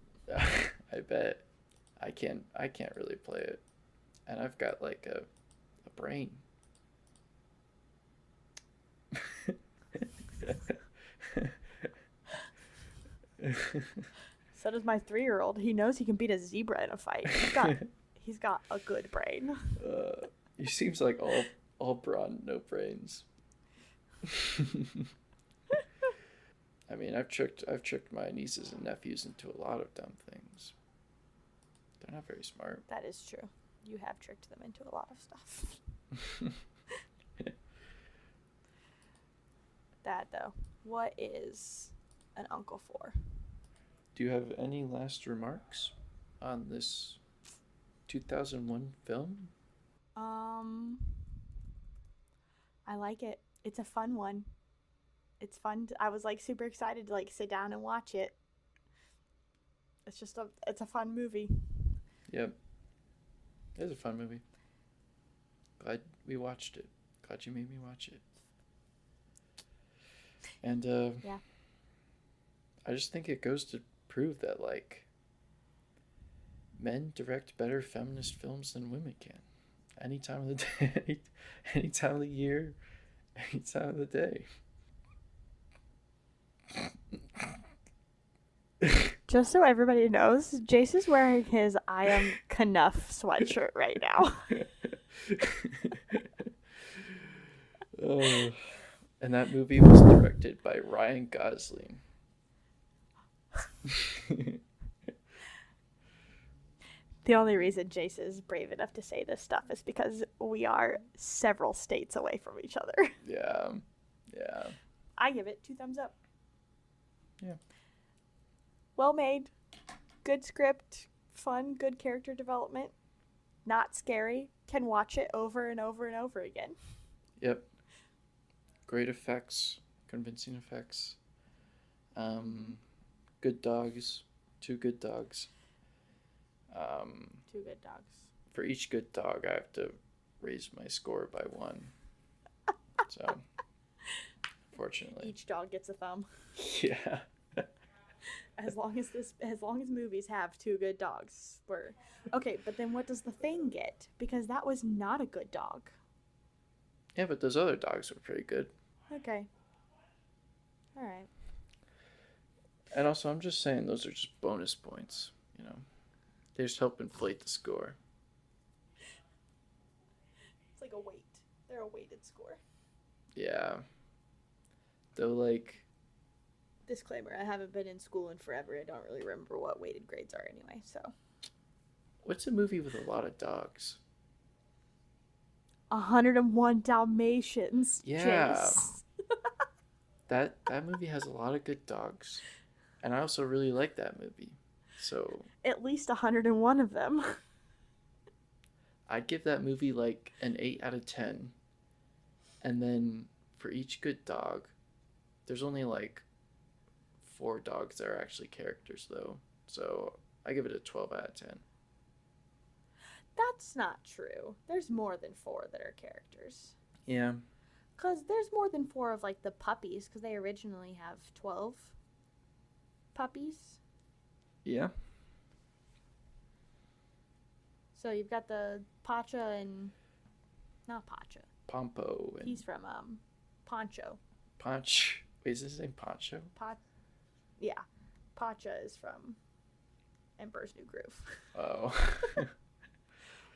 I bet. I can't really play it. And I've got like a brain. So does my 3-year-old. He knows he can beat a zebra in a fight. He's got a good brain. He seems like all brawn, no brains. I mean, I've tricked my nieces and nephews into a lot of dumb things. They're not very smart. That is true. You have tricked them into a lot of stuff. Dad, though, what is an uncle for? Do you have any last remarks on this 2001 film? I like it. It's a fun one. It's fun. I was like super excited to like sit down and watch it. It's a fun movie. Yep. It was a fun movie. Glad we watched it. Glad you made me watch it. And yeah. I just think it goes to prove that like men direct better feminist films than women can. Any time of the day, any time of the year, any time of the day. Just so everybody knows, Jace is wearing his I Am Knuff sweatshirt right now. And that movie was directed by Ryan Gosling. The only reason Jace is brave enough to say this stuff is because we are several states away from each other. Yeah. I give it 2 thumbs up. Yeah. Well made. Good script. Fun. Good character development. Not scary. Can watch it over and over and over again. Yep. Great effects. Convincing effects. Good dogs. 2 good dogs. 2 good dogs. For each good dog, I have to raise my score by 1. So, unfortunately. Each dog gets a thumb. Yeah. As long as movies have 2 good dogs. Okay, but then what does The Thing get? Because that was not a good dog. Yeah, but those other dogs were pretty good. Okay. All right. And also, I'm just saying those are just bonus points, you know. They just help inflate the score. It's like a weight. They're a weighted score. Yeah. Though, like... Disclaimer, I haven't been in school in forever. I don't really remember what weighted grades are anyway, so... What's a movie with a lot of dogs? 101 Dalmatians, Yeah. Chase. That movie has a lot of good dogs. And I also really like that movie. So At least 101 of them. I'd give that movie like an 8 out of 10. And then for each good dog, there's only like 4 dogs that are actually characters though. So I give it a 12 out of 10. That's not true. There's more than 4 that are characters. Yeah. Because there's more than 4 of, like, the puppies, because they originally have 12 puppies. Yeah. So you've got the Pacha and... Not Pacha. Pompo and He's from, Poncho. Ponch. Wait, is his name Poncho? Yeah. Pacha is from Emperor's New Groove. Oh.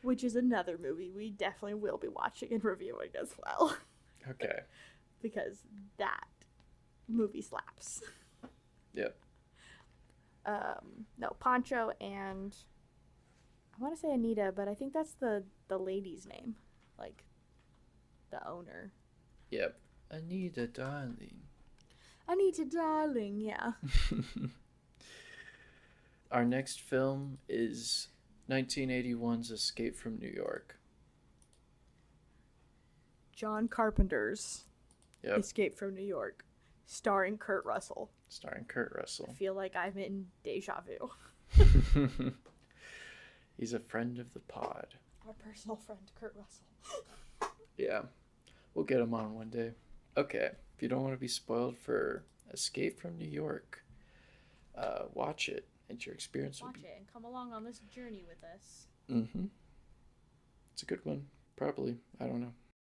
Which is another movie we definitely will be watching and reviewing as well. Okay. Because that movie slaps. Yep. No, Poncho and I want to say Anita, but I think that's the lady's name, like the owner. Yep. Anita, darling. Anita, darling, yeah. Our next film is 1981's Escape from New York. John Carpenter's Yep. Escape from New York, starring Kurt Russell. Starring Kurt I Russell. feel like I'm in deja vu. He's a friend of the pod. Our personal friend, Kurt Russell. Yeah. We'll get him on one day. Okay. If you don't want to be spoiled for Escape from New York, watch it, and your experience will Watch be... it and come along on this journey with us. Mm-hmm. It's a good one. Probably. I don't know.